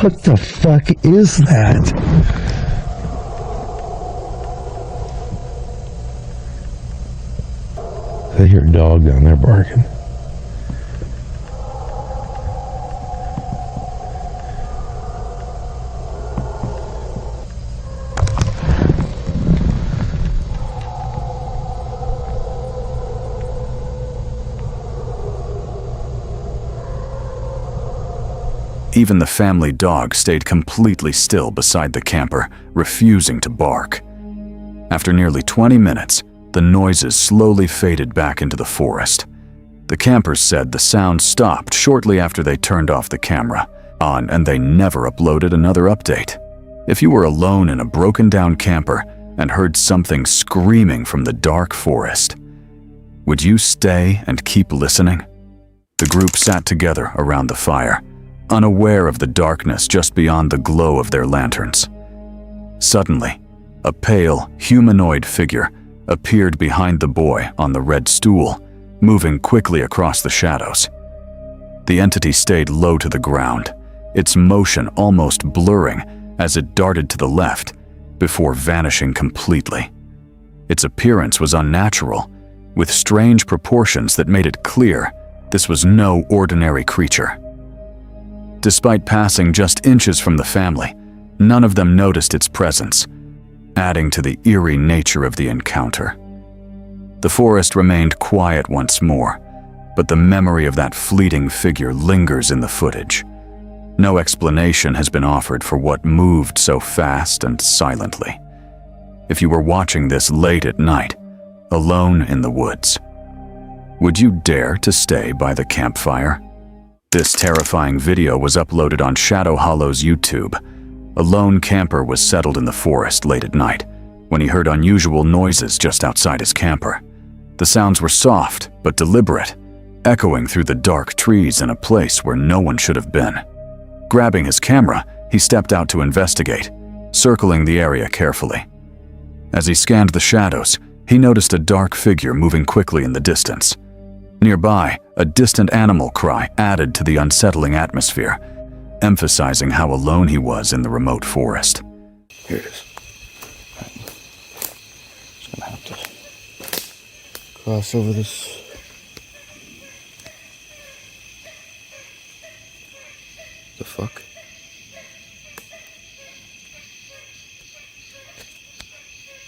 What the fuck is that? I hear a dog down there barking. Even the family dog stayed completely still beside the camper, refusing to bark. After nearly 20 minutes, the noises slowly faded back into the forest. The campers said the sound stopped shortly after they turned off the camera, and they never uploaded another update. If you were alone in a broken-down camper and heard something screaming from the dark forest, would you stay and keep listening? The group sat together around the fire, unaware of the darkness just beyond the glow of their lanterns. Suddenly, a pale, humanoid figure appeared behind the boy on the red stool, moving quickly across the shadows. The entity stayed low to the ground, its motion almost blurring as it darted to the left, before vanishing completely. Its appearance was unnatural, with strange proportions that made it clear this was no ordinary creature. Despite passing just inches from the family, none of them noticed its presence, adding to the eerie nature of the encounter. The forest remained quiet once more, but the memory of that fleeting figure lingers in the footage. No explanation has been offered for what moved so fast and silently. If you were watching this late at night, alone in the woods, would you dare to stay by the campfire? This terrifying video was uploaded on Shadow Hollow's YouTube, a lone camper was settled in the forest late at night when he heard unusual noises just outside his camper. The sounds were soft but deliberate, echoing through the dark trees in a place where no one should have been. Grabbing his camera, he stepped out to investigate, circling the area carefully. As he scanned the shadows, he noticed a dark figure moving quickly in the distance. Nearby, a distant animal cry added to the unsettling atmosphere, emphasizing how alone he was in the remote forest. Here it is. Just gonna have to cross over this. The fuck?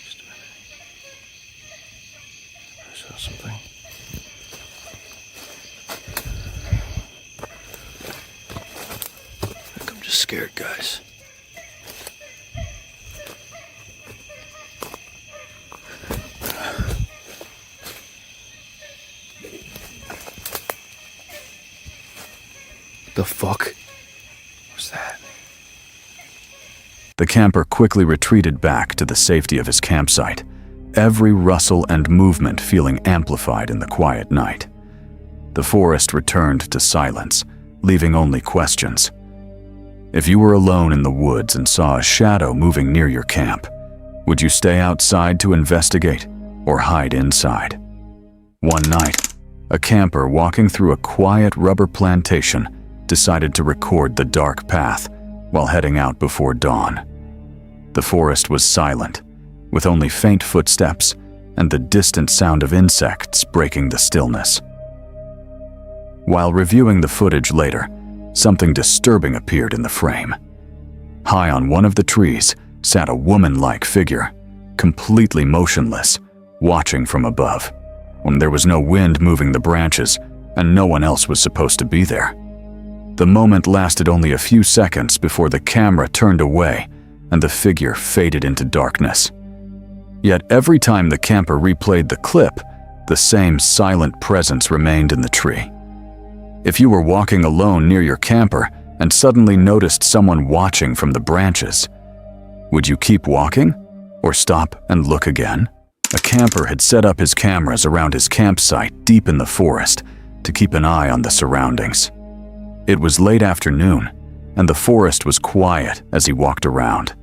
Just a minute. I saw something. I think I'm just scared, guys. The fuck? What's that? The camper quickly retreated back to the safety of his campsite, every rustle and movement feeling amplified in the quiet night. The forest returned to silence, leaving only questions. If you were alone in the woods and saw a shadow moving near your camp, would you stay outside to investigate or hide inside? One night, a camper walking through a quiet rubber plantation decided to record the dark path while heading out before dawn. The forest was silent, with only faint footsteps and the distant sound of insects breaking the stillness. While reviewing the footage later, something disturbing appeared in the frame. High on one of the trees sat a woman-like figure, completely motionless, watching from above. There was no wind moving the branches, and no one else was supposed to be there. The moment lasted only a few seconds before the camera turned away and the figure faded into darkness. Yet every time the camper replayed the clip, the same silent presence remained in the tree. If you were walking alone near your camper and suddenly noticed someone watching from the branches, would you keep walking or stop and look again? A camper had set up his cameras around his campsite deep in the forest to keep an eye on the surroundings. It was late afternoon, and the forest was quiet as he walked around,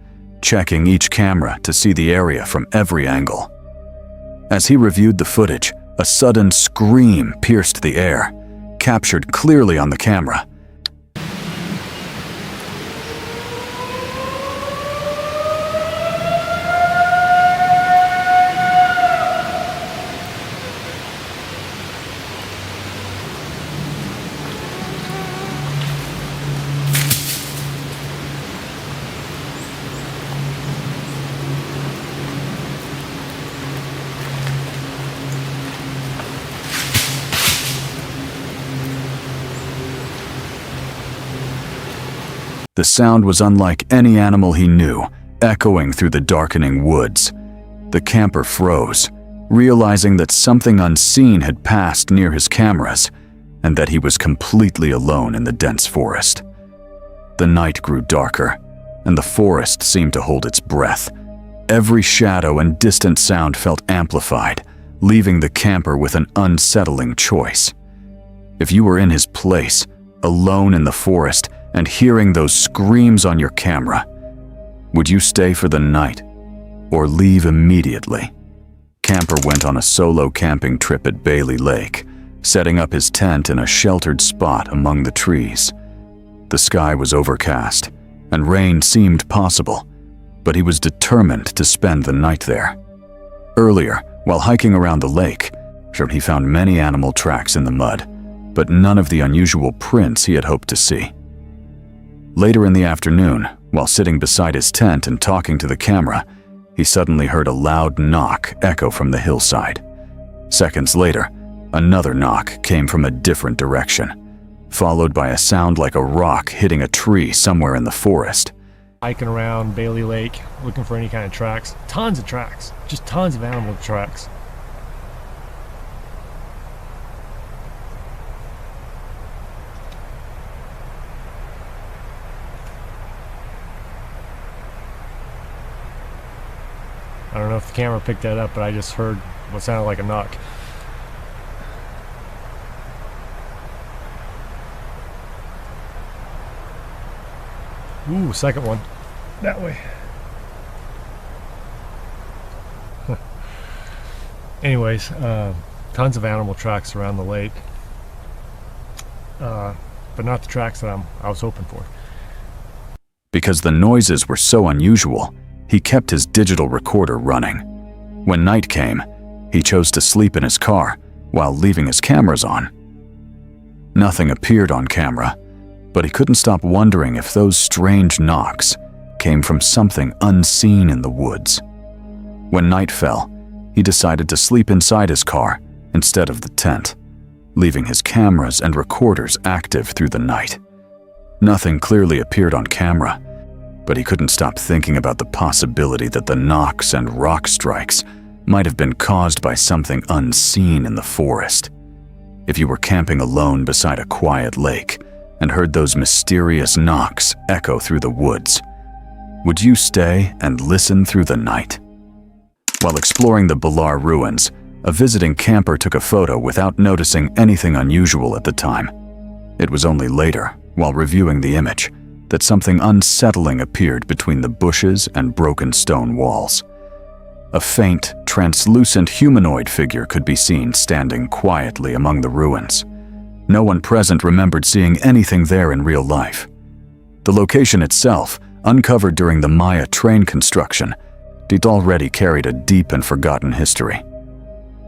checking each camera to see the area from every angle. As he reviewed the footage, a sudden scream pierced the air, captured clearly on the camera. The sound was unlike any animal he knew, echoing through the darkening woods. The camper froze, realizing that something unseen had passed near his cameras, and that he was completely alone in the dense forest. The night grew darker, and the forest seemed to hold its breath. Every shadow and distant sound felt amplified, leaving the camper with an unsettling choice. If you were in his place, alone in the forest, and hearing those screams on your camera, would you stay for the night or leave immediately? Camper went on a solo camping trip at Bailey Lake, setting up his tent in a sheltered spot among the trees. The sky was overcast, and rain seemed possible, but he was determined to spend the night there. Earlier, while hiking around the lake, he found many animal tracks in the mud, but none of the unusual prints he had hoped to see. Later in the afternoon, while sitting beside his tent and talking to the camera, he suddenly heard a loud knock echo from the hillside. Seconds later, another knock came from a different direction, followed by a sound like a rock hitting a tree somewhere in the forest. Hiking around Bailey Lake, looking for any kind of tracks. Tons of tracks, just tons of animal tracks. I don't know if the camera picked that up, but I just heard what sounded like a knock. Ooh, second one. That way. Anyways, tons of animal tracks around the lake. But not the tracks that I was hoping for. Because the noises were so unusual, he kept his digital recorder running. When night came, he chose to sleep in his car while leaving his cameras on. Nothing appeared on camera, but he couldn't stop wondering if those strange knocks came from something unseen in the woods. When night fell, he decided to sleep inside his car instead of the tent, leaving his cameras and recorders active through the night. Nothing clearly appeared on camera, but he couldn't stop thinking about the possibility that the knocks and rock strikes might have been caused by something unseen in the forest. If you were camping alone beside a quiet lake and heard those mysterious knocks echo through the woods, would you stay and listen through the night? While exploring the Balar ruins, a visiting camper took a photo without noticing anything unusual at the time. It was only later, while reviewing the image, that something unsettling appeared between the bushes and broken stone walls. A faint, translucent humanoid figure could be seen standing quietly among the ruins. No one present remembered seeing anything there in real life. The location itself, uncovered during the Maya train construction, it already carried a deep and forgotten history.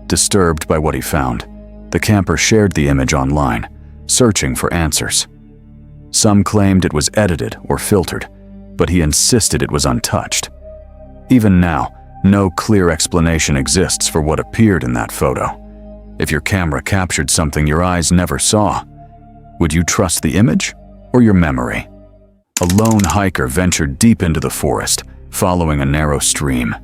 Disturbed by what he found, the camper shared the image online, searching for answers. Some claimed it was edited or filtered, but he insisted it was untouched. Even now, no clear explanation exists for what appeared in that photo. If your camera captured something your eyes never saw, would you trust the image or your memory? A lone hiker ventured deep into the forest, following a narrow stream.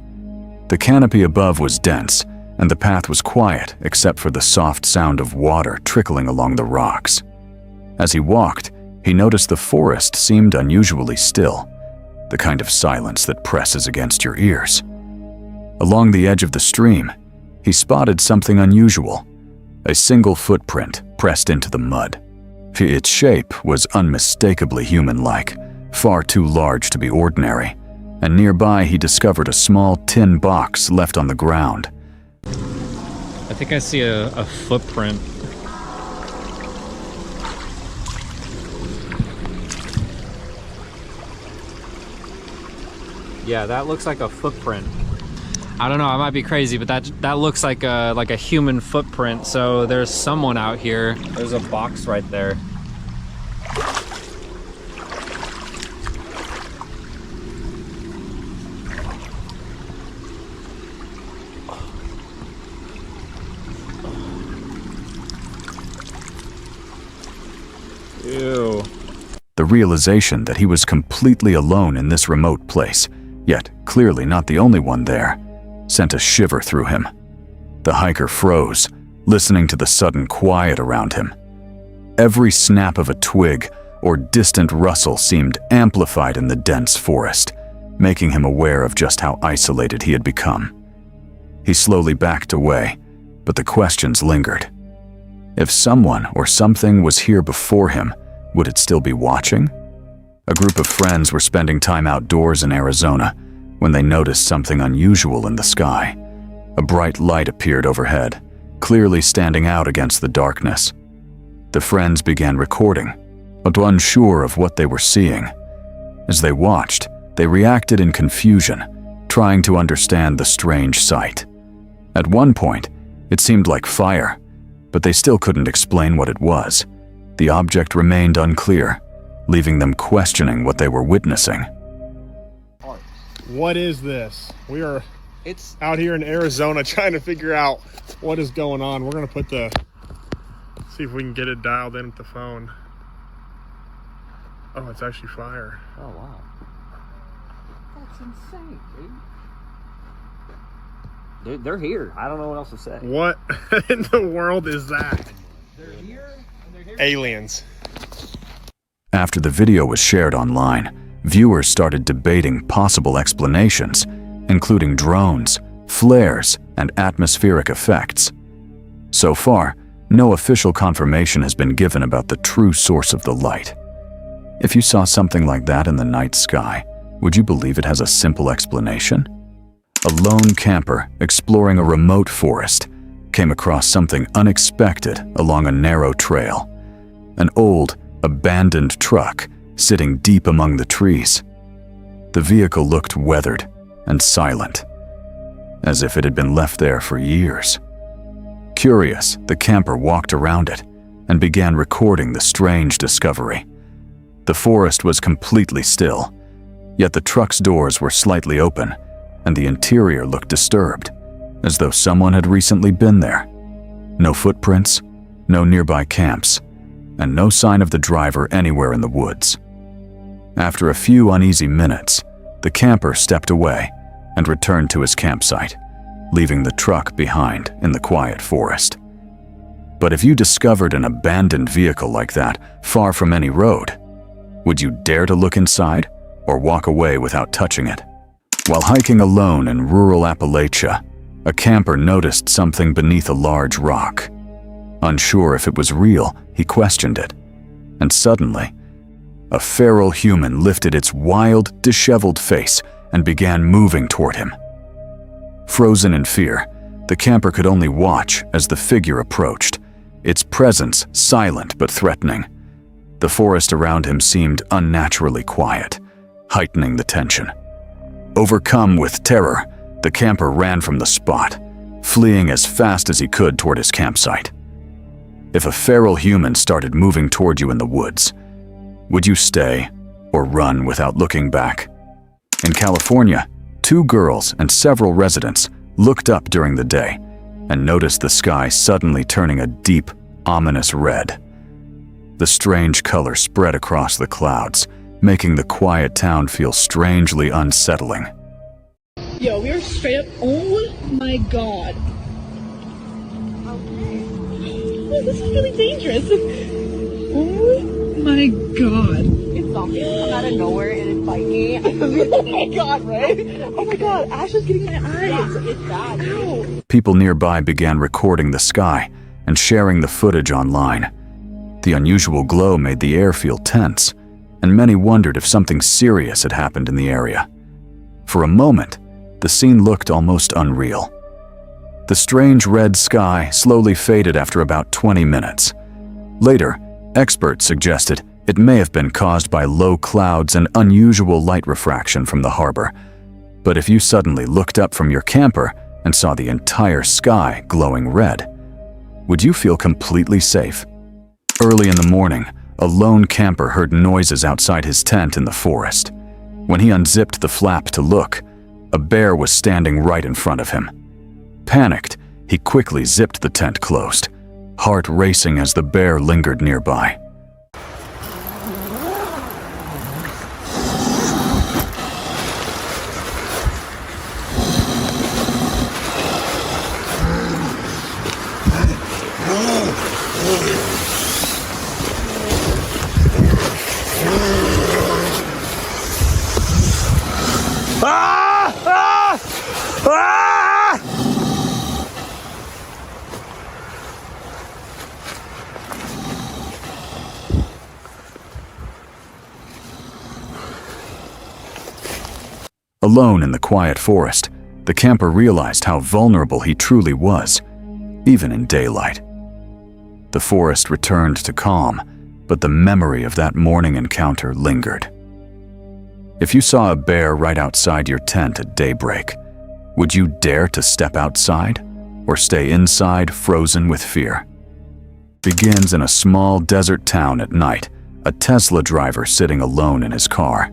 The canopy above was dense, and the path was quiet except for the soft sound of water trickling along the rocks. As he walked, he noticed the forest seemed unusually still, the kind of silence that presses against your ears. Along the edge of the stream, he spotted something unusual, a single footprint pressed into the mud. Its shape was unmistakably human-like, far too large to be ordinary, and nearby he discovered a small tin box left on the ground. I think I see a footprint. Yeah, that looks like a footprint. I don't know, I might be crazy, but that looks like a human footprint. So there's someone out here. There's a box right there. Ew. The realization that he was completely alone in this remote place, yet clearly not the only one there, sent a shiver through him. The hiker froze, listening to the sudden quiet around him. Every snap of a twig or distant rustle seemed amplified in the dense forest, making him aware of just how isolated he had become. He slowly backed away, but the questions lingered. If someone or something was here before him, would it still be watching? A group of friends were spending time outdoors in Arizona when they noticed something unusual in the sky. A bright light appeared overhead, clearly standing out against the darkness. The friends began recording, but unsure of what they were seeing. As they watched, they reacted in confusion, trying to understand the strange sight. At one point, it seemed like fire, but they still couldn't explain what it was. The object remained unclear, leaving them questioning what they were witnessing. What is this? We are out here in Arizona trying to figure out what is going on. We're gonna see if we can get it dialed in with the phone. Oh, it's actually fire. Oh, wow. That's insane, dude. They're here. I don't know what else to say. What in the world is that? They're here. Aliens. After the video was shared online, viewers started debating possible explanations including drones, flares, and atmospheric effects. So far, no official confirmation has been given about the true source of the light. If you saw something like that in the night sky, would you believe it has a simple explanation? A lone camper exploring a remote forest came across something unexpected along a narrow trail. An old, abandoned truck sitting deep among the trees. The vehicle looked weathered and silent, as if it had been left there for years. Curious, the camper walked around it and began recording the strange discovery. The forest was completely still, yet the truck's doors were slightly open and the interior looked disturbed, as though someone had recently been there. No footprints, no nearby camps, and no sign of the driver anywhere in the woods. After a few uneasy minutes, the camper stepped away and returned to his campsite, leaving the truck behind in the quiet forest. But if you discovered an abandoned vehicle like that far from any road, would you dare to look inside or walk away without touching it? While hiking alone in rural Appalachia, a camper noticed something beneath a large rock. Unsure if it was real, he questioned it, and suddenly, a feral human lifted its wild, disheveled face and began moving toward him. Frozen in fear, the camper could only watch as the figure approached, its presence silent but threatening. The forest around him seemed unnaturally quiet, heightening the tension. Overcome with terror, the camper ran from the spot, fleeing as fast as he could toward his campsite. If a feral human started moving toward you in the woods, would you stay or run without looking back? In California, 2 girls and several residents looked up during the day and noticed the sky suddenly turning a deep, ominous red. The strange color spread across the clouds, making the quiet town feel strangely unsettling. Yo, we are straight up. Oh my god. Oh, this is really dangerous. Oh my god. It's zombie come out of nowhere and it's biting me. Oh my god, right? Oh my god, Ash is getting my eyes. It's bad. Ow. People nearby began recording the sky and sharing the footage online. The unusual glow made the air feel tense, and many wondered if something serious had happened in the area. For a moment, the scene looked almost unreal. The strange red sky slowly faded after about 20 minutes. Later, experts suggested it may have been caused by low clouds and unusual light refraction from the harbor. But if you suddenly looked up from your camper and saw the entire sky glowing red, would you feel completely safe? Early in the morning, a lone camper heard noises outside his tent in the forest. When he unzipped the flap to look, a bear was standing right in front of him. Panicked, he quickly zipped the tent closed, heart racing as the bear lingered nearby. Alone in the quiet forest, the camper realized how vulnerable he truly was, even in daylight. The forest returned to calm, but the memory of that morning encounter lingered. If you saw a bear right outside your tent at daybreak, would you dare to step outside or stay inside frozen with fear? Begins in a small desert town at night, a Tesla driver sitting alone in his car.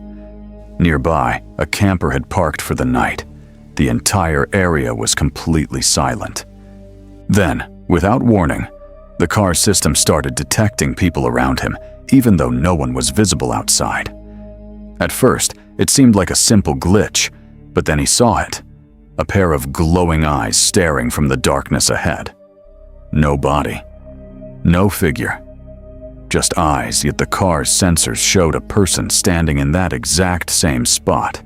Nearby, a camper had parked for the night. The entire area was completely silent. Then, without warning, the car's system started detecting people around him, even though no one was visible outside. At first, it seemed like a simple glitch, but then he saw it. A pair of glowing eyes staring from the darkness ahead. No body. No figure. Just eyes, yet the car's sensors showed a person standing in that exact same spot.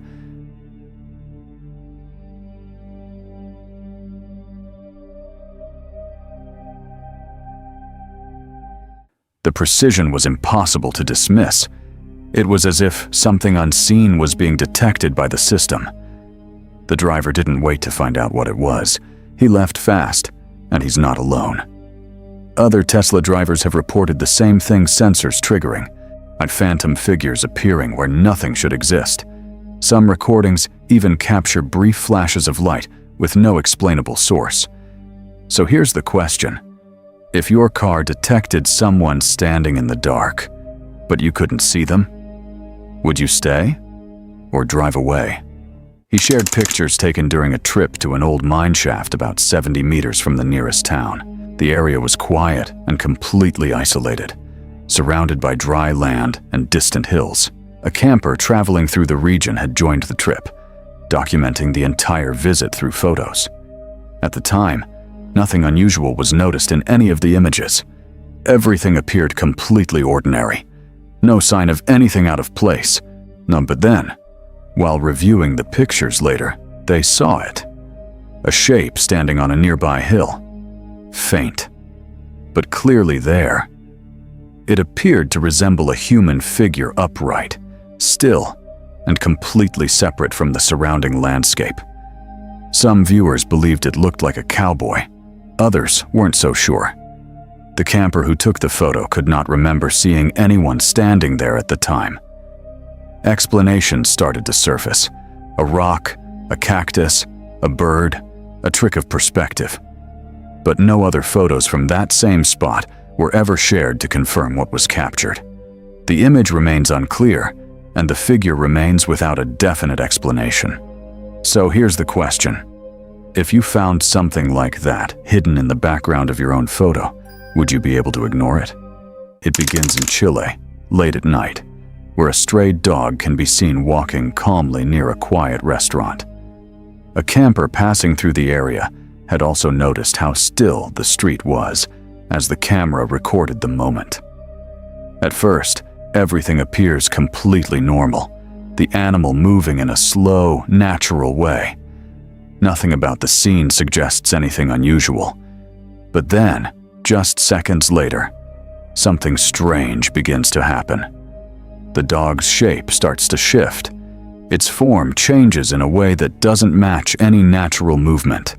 The precision was impossible to dismiss. It was as if something unseen was being detected by the system. The driver didn't wait to find out what it was. He left fast, and he's not alone. Other Tesla drivers have reported the same thing, sensors triggering, and phantom figures appearing where nothing should exist. Some recordings even capture brief flashes of light with no explainable source. So here's the question. If your car detected someone standing in the dark, but you couldn't see them, would you stay or drive away? He shared pictures taken during a trip to an old mine shaft about 70 meters from the nearest town. The area was quiet and completely isolated, surrounded by dry land and distant hills. A camper traveling through the region had joined the trip, documenting the entire visit through photos. At the time, nothing unusual was noticed in any of the images. Everything appeared completely ordinary. No sign of anything out of place. But then, while reviewing the pictures later, they saw it. A shape standing on a nearby hill. Faint, but clearly there. It appeared to resemble a human figure upright, still, and completely separate from the surrounding landscape. Some viewers believed it looked like a cowboy. Others weren't so sure. The camper who took the photo could not remember seeing anyone standing there at the time. Explanations started to surface. A rock, a cactus, a bird, a trick of perspective. But no other photos from that same spot were ever shared to confirm what was captured. The image remains unclear, and the figure remains without a definite explanation. So here's the question. If you found something like that hidden in the background of your own photo, would you be able to ignore it? It begins in Chile, late at night, where a stray dog can be seen walking calmly near a quiet restaurant. A camper passing through the area had also noticed how still the street was as the camera recorded the moment. At first, everything appears completely normal, the animal moving in a slow, natural way. Nothing about the scene suggests anything unusual. But then, just seconds later, something strange begins to happen. The dog's shape starts to shift. Its form changes in a way that doesn't match any natural movement.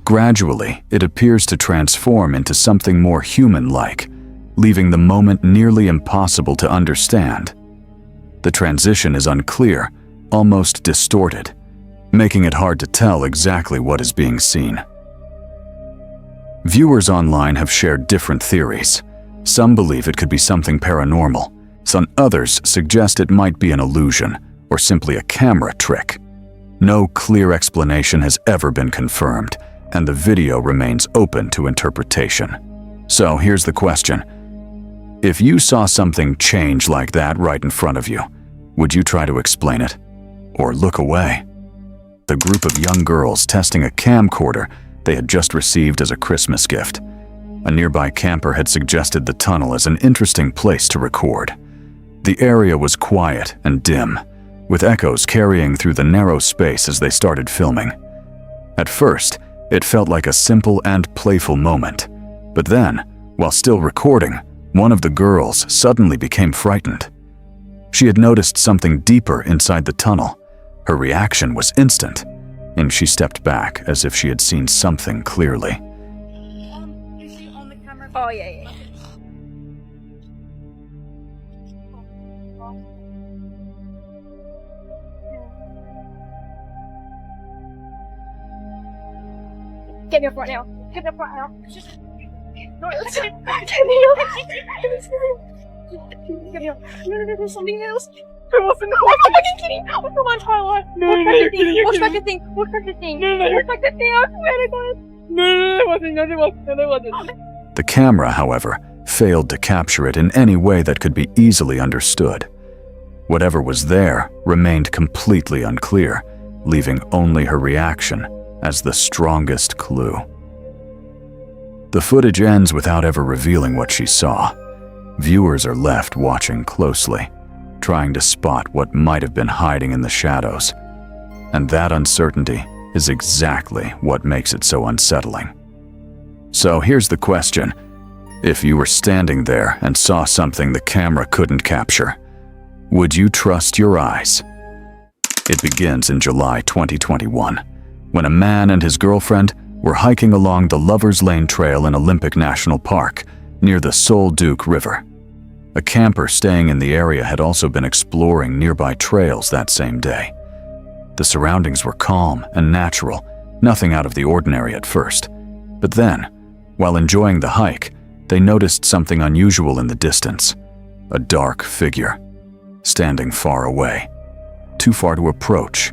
Gradually, it appears to transform into something more human-like, leaving the moment nearly impossible to understand. The transition is unclear, almost distorted, making it hard to tell exactly what is being seen. Viewers online have shared different theories. Some believe it could be something paranormal. Some others suggest it might be an illusion or simply a camera trick. No clear explanation has ever been confirmed, and the video remains open to interpretation. So here's the question. If you saw something change like that right in front of you, would you try to explain it or look away? The group of young girls testing a camcorder they had just received as a Christmas gift. A nearby camper had suggested the tunnel as an interesting place to record. The area was quiet and dim, with echoes carrying through the narrow space as they started filming. At first, it felt like a simple and playful moment. But then, while still recording, one of the girls suddenly became frightened. She had noticed something deeper inside the tunnel. Her reaction was instant, and she stepped back as if she had seen something clearly. You see on the camera? Oh, yeah. Get me up right now. Get me up right now. No, let's get me up. Get me up. No, there's something else. I'm fucking kidding. I've got my entire life. Watch back the thing. Watch back the thing. Watch back the thing. I swear to God. No, it wasn't. The camera, however, failed to capture it in any way that could be easily understood. Whatever was there remained completely unclear, leaving only her reaction as the strongest clue. The footage ends without ever revealing what she saw. Viewers are left watching closely, trying to spot what might have been hiding in the shadows. And that uncertainty is exactly what makes it so unsettling. So here's the question. If you were standing there and saw something the camera couldn't capture, would you trust your eyes? It begins in July 2021, when a man and his girlfriend were hiking along the Lover's Lane Trail in Olympic National Park near the Sol Duc River. A camper staying in the area had also been exploring nearby trails that same day. The surroundings were calm and natural, nothing out of the ordinary at first. But then, while enjoying the hike, they noticed something unusual in the distance. A dark figure, standing far away, too far to approach.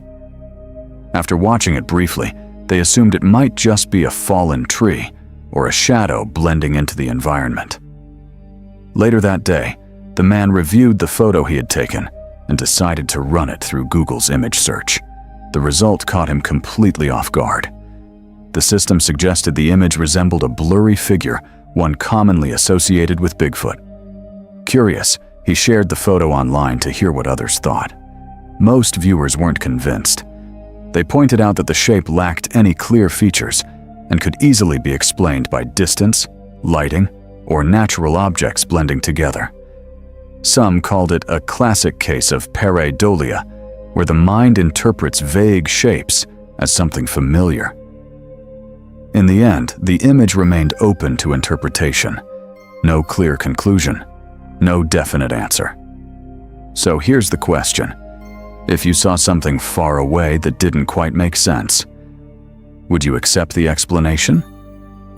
After watching it briefly, they assumed it might just be a fallen tree or a shadow blending into the environment. Later that day, the man reviewed the photo he had taken and decided to run it through Google's image search. The result caught him completely off guard. The system suggested the image resembled a blurry figure, one commonly associated with Bigfoot. Curious, he shared the photo online to hear what others thought. Most viewers weren't convinced. They pointed out that the shape lacked any clear features and could easily be explained by distance, lighting, or natural objects blending together. Some called it a classic case of pareidolia, where the mind interprets vague shapes as something familiar. In the end, the image remained open to interpretation. No clear conclusion, no definite answer. So here's the question. If you saw something far away that didn't quite make sense, would you accept the explanation?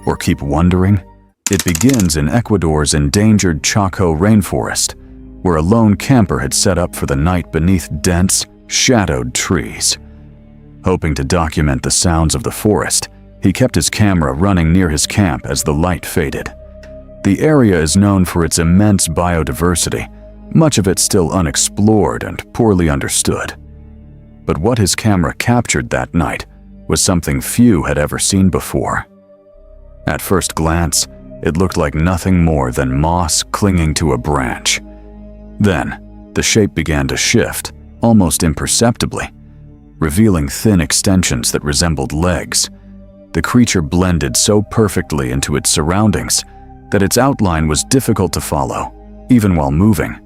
Or keep wondering? It begins in Ecuador's endangered Chaco rainforest, where a lone camper had set up for the night beneath dense, shadowed trees. Hoping to document the sounds of the forest, he kept his camera running near his camp as the light faded. The area is known for its immense biodiversity, much of it still unexplored and poorly understood. But what his camera captured that night was something few had ever seen before. At first glance, it looked like nothing more than moss clinging to a branch. Then, the shape began to shift, almost imperceptibly, revealing thin extensions that resembled legs. The creature blended so perfectly into its surroundings that its outline was difficult to follow, even while moving.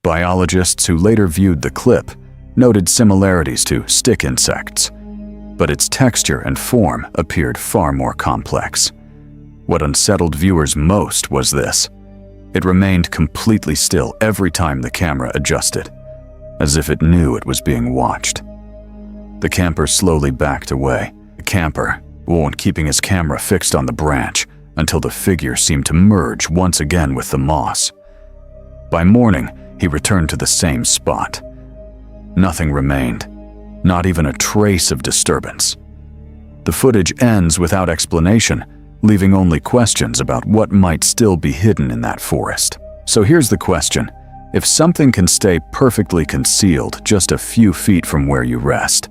Biologists who later viewed the clip noted similarities to stick insects, but its texture and form appeared far more complex. What unsettled viewers most was this. It remained completely still every time the camera adjusted, as if it knew it was being watched. The camper slowly backed away, keeping his camera fixed on the branch until the figure seemed to merge once again with the moss. By morning, he returned to the same spot. Nothing remained, not even a trace of disturbance. The footage ends without explanation, leaving only questions about what might still be hidden in that forest. So here's the question. If something can stay perfectly concealed just a few feet from where you rest,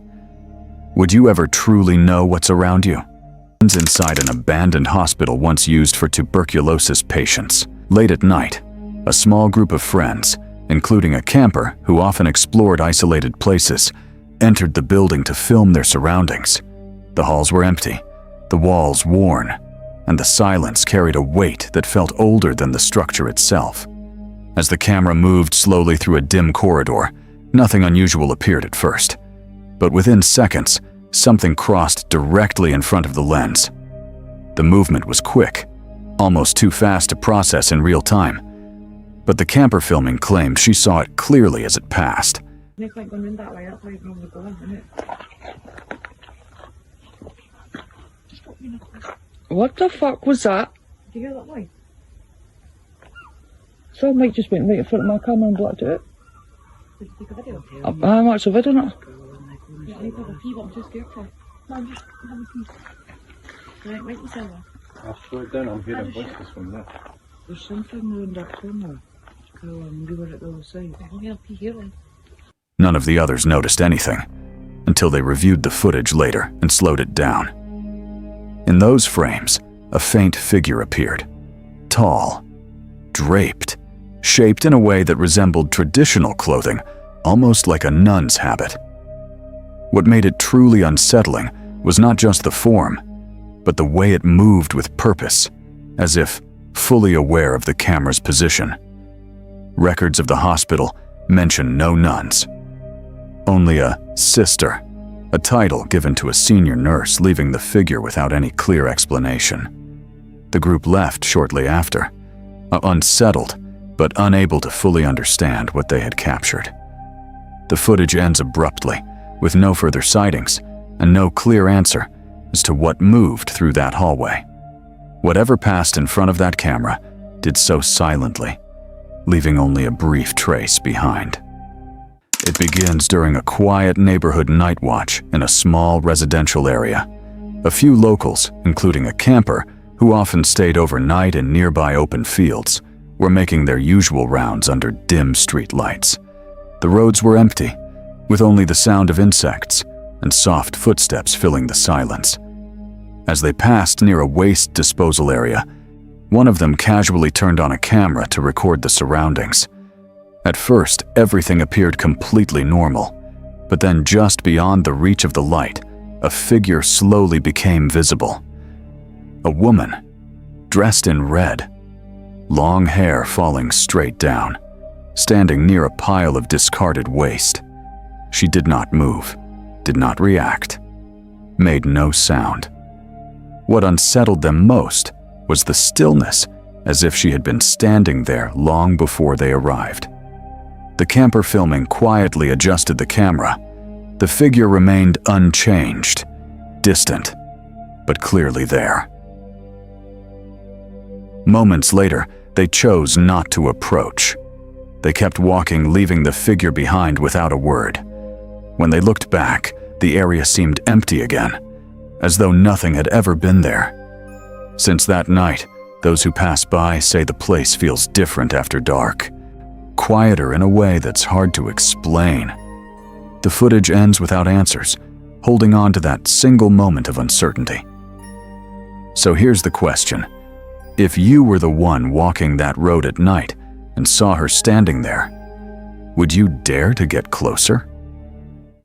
would you ever truly know what's around you? Inside an abandoned hospital once used for tuberculosis patients. Late at night, a small group of friends, including a camper who often explored isolated places, entered the building to film their surroundings. The halls were empty, the walls worn, and the silence carried a weight that felt older than the structure itself. As the camera moved slowly through a dim corridor, nothing unusual appeared at first. But within seconds, something crossed directly in front of the lens. The movement was quick, almost too fast to process in real time. But the camper filming claimed she saw it clearly as it passed. What the fuck was that? Did you hear that noise? So Mike just went right in front of my camera and blocked it out. Did you take a video of it? I'm actually video on it. Yeah, I need to have a pee, but I'm too scared to. Mom, just have a pee. Right, right beside her. I'll slow it down. I'm hearing voices from there. There's something around that corner. So we were at the other side. I'm gonna pee here then. None of the others noticed anything until they reviewed the footage later and slowed it down. In those frames, a faint figure appeared. Tall, draped, shaped in a way that resembled traditional clothing, almost like a nun's habit. What made it truly unsettling was not just the form, but the way it moved with purpose, as if fully aware of the camera's position. Records of the hospital mention no nuns, only a sister, a title given to a senior nurse, leaving the figure without any clear explanation. The group left shortly after, unsettled but unable to fully understand what they had captured. The footage ends abruptly, with no further sightings and no clear answer as to what moved through that hallway. Whatever passed in front of that camera did so silently, leaving only a brief trace behind. It begins during a quiet neighborhood night watch in a small residential area. A few locals, including a camper who often stayed overnight in nearby open fields, were making their usual rounds under dim street lights. The roads were empty, with only the sound of insects and soft footsteps filling the silence. As they passed near a waste disposal area, one of them casually turned on a camera to record the surroundings. At first, everything appeared completely normal, but then just beyond the reach of the light, a figure slowly became visible. A woman, dressed in red, long hair falling straight down, standing near a pile of discarded waste. She did not move, did not react, made no sound. What unsettled them most was the stillness, as if she had been standing there long before they arrived. The camper filming quietly adjusted the camera. The figure remained unchanged, distant, but clearly there. Moments later, they chose not to approach. They kept walking, leaving the figure behind without a word. When they looked back, the area seemed empty again, as though nothing had ever been there. Since that night, those who pass by say the place feels different after dark, quieter in a way that's hard to explain. The footage ends without answers, holding on to that single moment of uncertainty. So here's the question. If you were the one walking that road at night and saw her standing there, would you dare to get closer?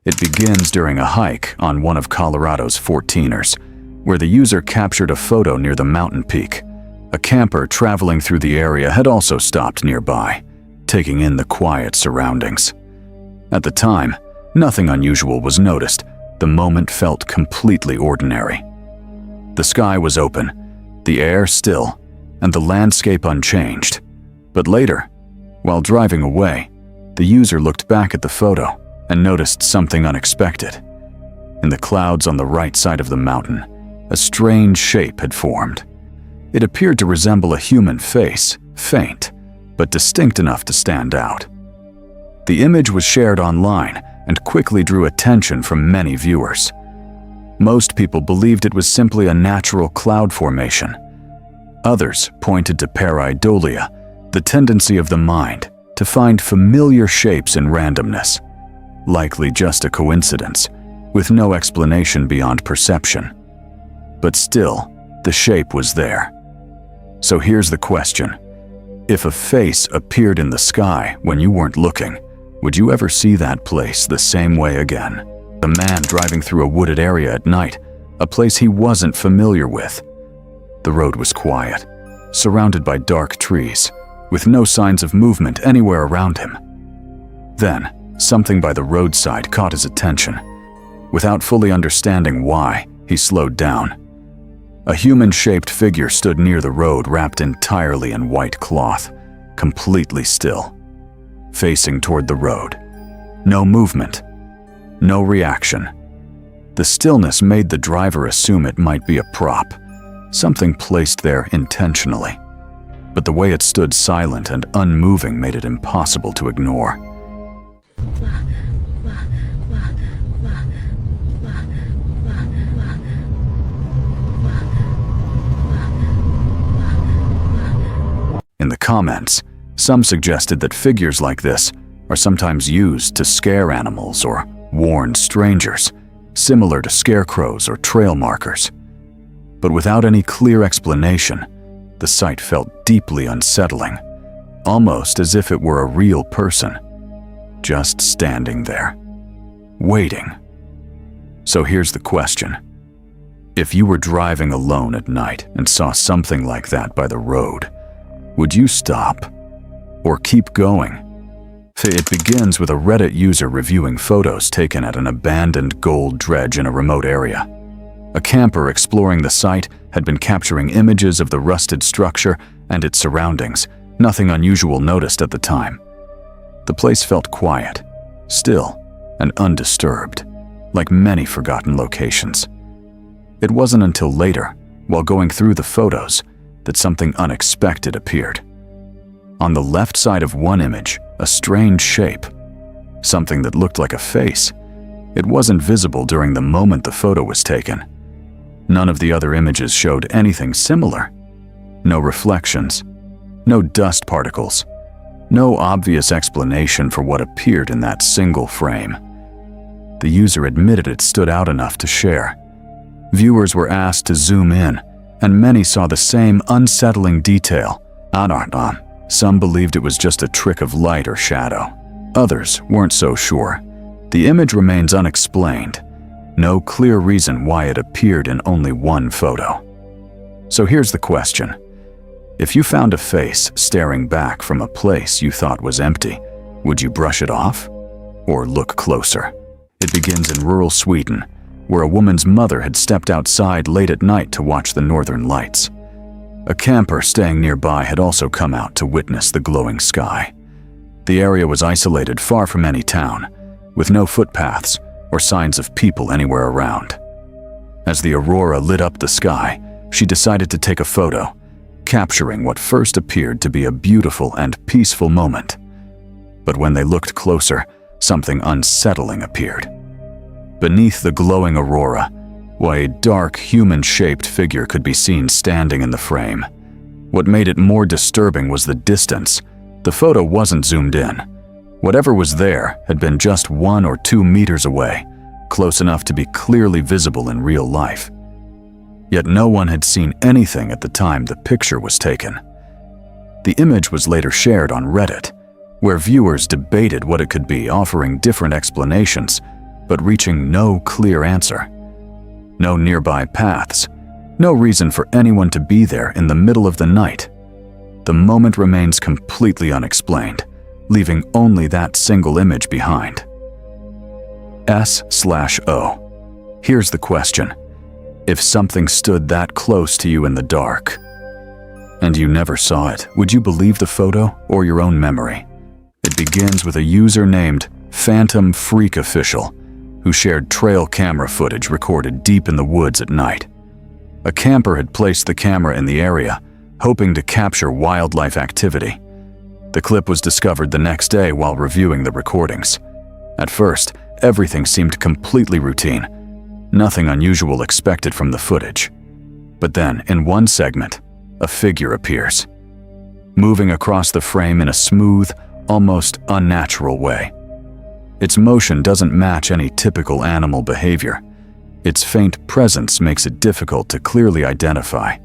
It begins during a hike on one of Colorado's 14ers, where the user captured a photo near the mountain peak. A camper traveling through the area had also stopped nearby, taking in the quiet surroundings. At the time, nothing unusual was noticed. The moment felt completely ordinary. The sky was open, the air still, and the landscape unchanged. But later, while driving away, the user looked back at the photo and noticed something unexpected. In the clouds on the right side of the mountain, a strange shape had formed. It appeared to resemble a human face, faint, but distinct enough to stand out. The image was shared online and quickly drew attention from many viewers. Most people believed it was simply a natural cloud formation. Others pointed to pareidolia, the tendency of the mind to find familiar shapes in randomness, likely just a coincidence, with no explanation beyond perception. But still, the shape was there. So here's the question. If a face appeared in the sky when you weren't looking, would you ever see that place the same way again? A man driving through a wooded area at night, a place he wasn't familiar with. The road was quiet, surrounded by dark trees, with no signs of movement anywhere around him. Then, something by the roadside caught his attention. Without fully understanding why, he slowed down. A human-shaped figure stood near the road, wrapped entirely in white cloth, completely still, facing toward the road. No movement, no reaction. The stillness made the driver assume it might be a prop, something placed there intentionally. but the way it stood silent and unmoving made it impossible to ignore. In the comments, some suggested that figures like this are sometimes used to scare animals or warn strangers, similar to scarecrows or trail markers. But without any clear explanation, the sight felt deeply unsettling, almost as if it were a real person, just standing there, waiting. So here's the question. If you were driving alone at night and saw something like that by the road, would you stop or keep going? It begins with a Reddit user reviewing photos taken at an abandoned gold dredge in a remote area. A camper exploring the site had been capturing images of the rusted structure and its surroundings, nothing unusual noticed at the time. The place felt quiet, still, and undisturbed, like many forgotten locations. It wasn't until later, while going through the photos, that something unexpected appeared. On the left side of one image, a strange shape, something that looked like a face. It wasn't visible during the moment the photo was taken. None of the other images showed anything similar. No reflections, no dust particles, no obvious explanation for what appeared in that single frame. The user admitted it stood out enough to share. Viewers were asked to zoom in, and many saw the same unsettling detail. Some believed it was just a trick of light or shadow. Others weren't so sure. The image remains unexplained. No clear reason why it appeared in only one photo. So here's the question. If you found a face staring back from a place you thought was empty, would you brush it off or look closer? It begins in rural Sweden, where a woman's mother had stepped outside late at night to watch the northern lights. A camper staying nearby had also come out to witness the glowing sky. The area was isolated far from any town, with no footpaths or signs of people anywhere around. As the aurora lit up the sky, she decided to take a photo, capturing what first appeared to be a beautiful and peaceful moment. But when they looked closer, something unsettling appeared. Beneath the glowing aurora, a dark, human-shaped figure could be seen standing in the frame. What made it more disturbing was the distance. The photo wasn't zoomed in. Whatever was there had been just 1 or 2 meters away, close enough to be clearly visible in real life. Yet no one had seen anything at the time the picture was taken. The image was later shared on Reddit, where viewers debated what it could be, offering different explanations, but reaching no clear answer. No nearby paths, no reason for anyone to be there in the middle of the night. The moment remains completely unexplained, leaving only that single image behind. S/O. Here's the question. If something stood that close to you in the dark, and you never saw it, would you believe the photo or your own memory? It begins with a user named Phantom Freak Official, who shared trail camera footage recorded deep in the woods at night. A camper had placed the camera in the area, hoping to capture wildlife activity. The clip was discovered the next day while reviewing the recordings. At first, everything seemed completely routine. Nothing unusual expected from the footage. But then, in one segment, a figure appears, moving across the frame in a smooth, almost unnatural way. Its motion doesn't match any typical animal behavior. Its faint presence makes it difficult to clearly identify.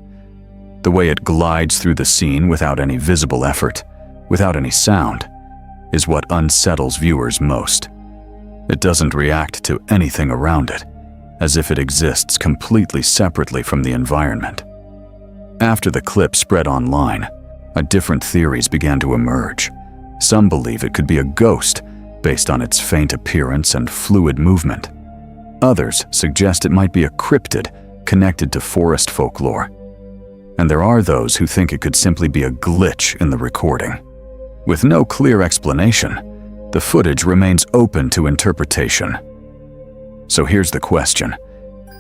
The way it glides through the scene without any visible effort, without any sound, is what unsettles viewers most. It doesn't react to anything around it, as if it exists completely separately from the environment. After the clip spread online, different theories began to emerge. Some believe it could be a ghost, based on its faint appearance and fluid movement. Others suggest it might be a cryptid connected to forest folklore. And there are those who think it could simply be a glitch in the recording. With no clear explanation, the footage remains open to interpretation. So here's the question.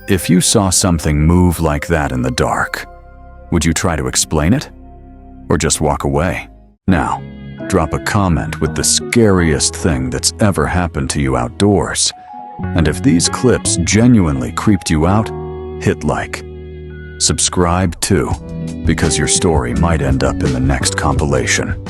If you saw something move like that in the dark, would you try to explain it? or just walk away. Now, drop a comment with the scariest thing that's ever happened to you outdoors. And if these clips genuinely creeped you out, hit like. Subscribe too, because your story might end up in the next compilation.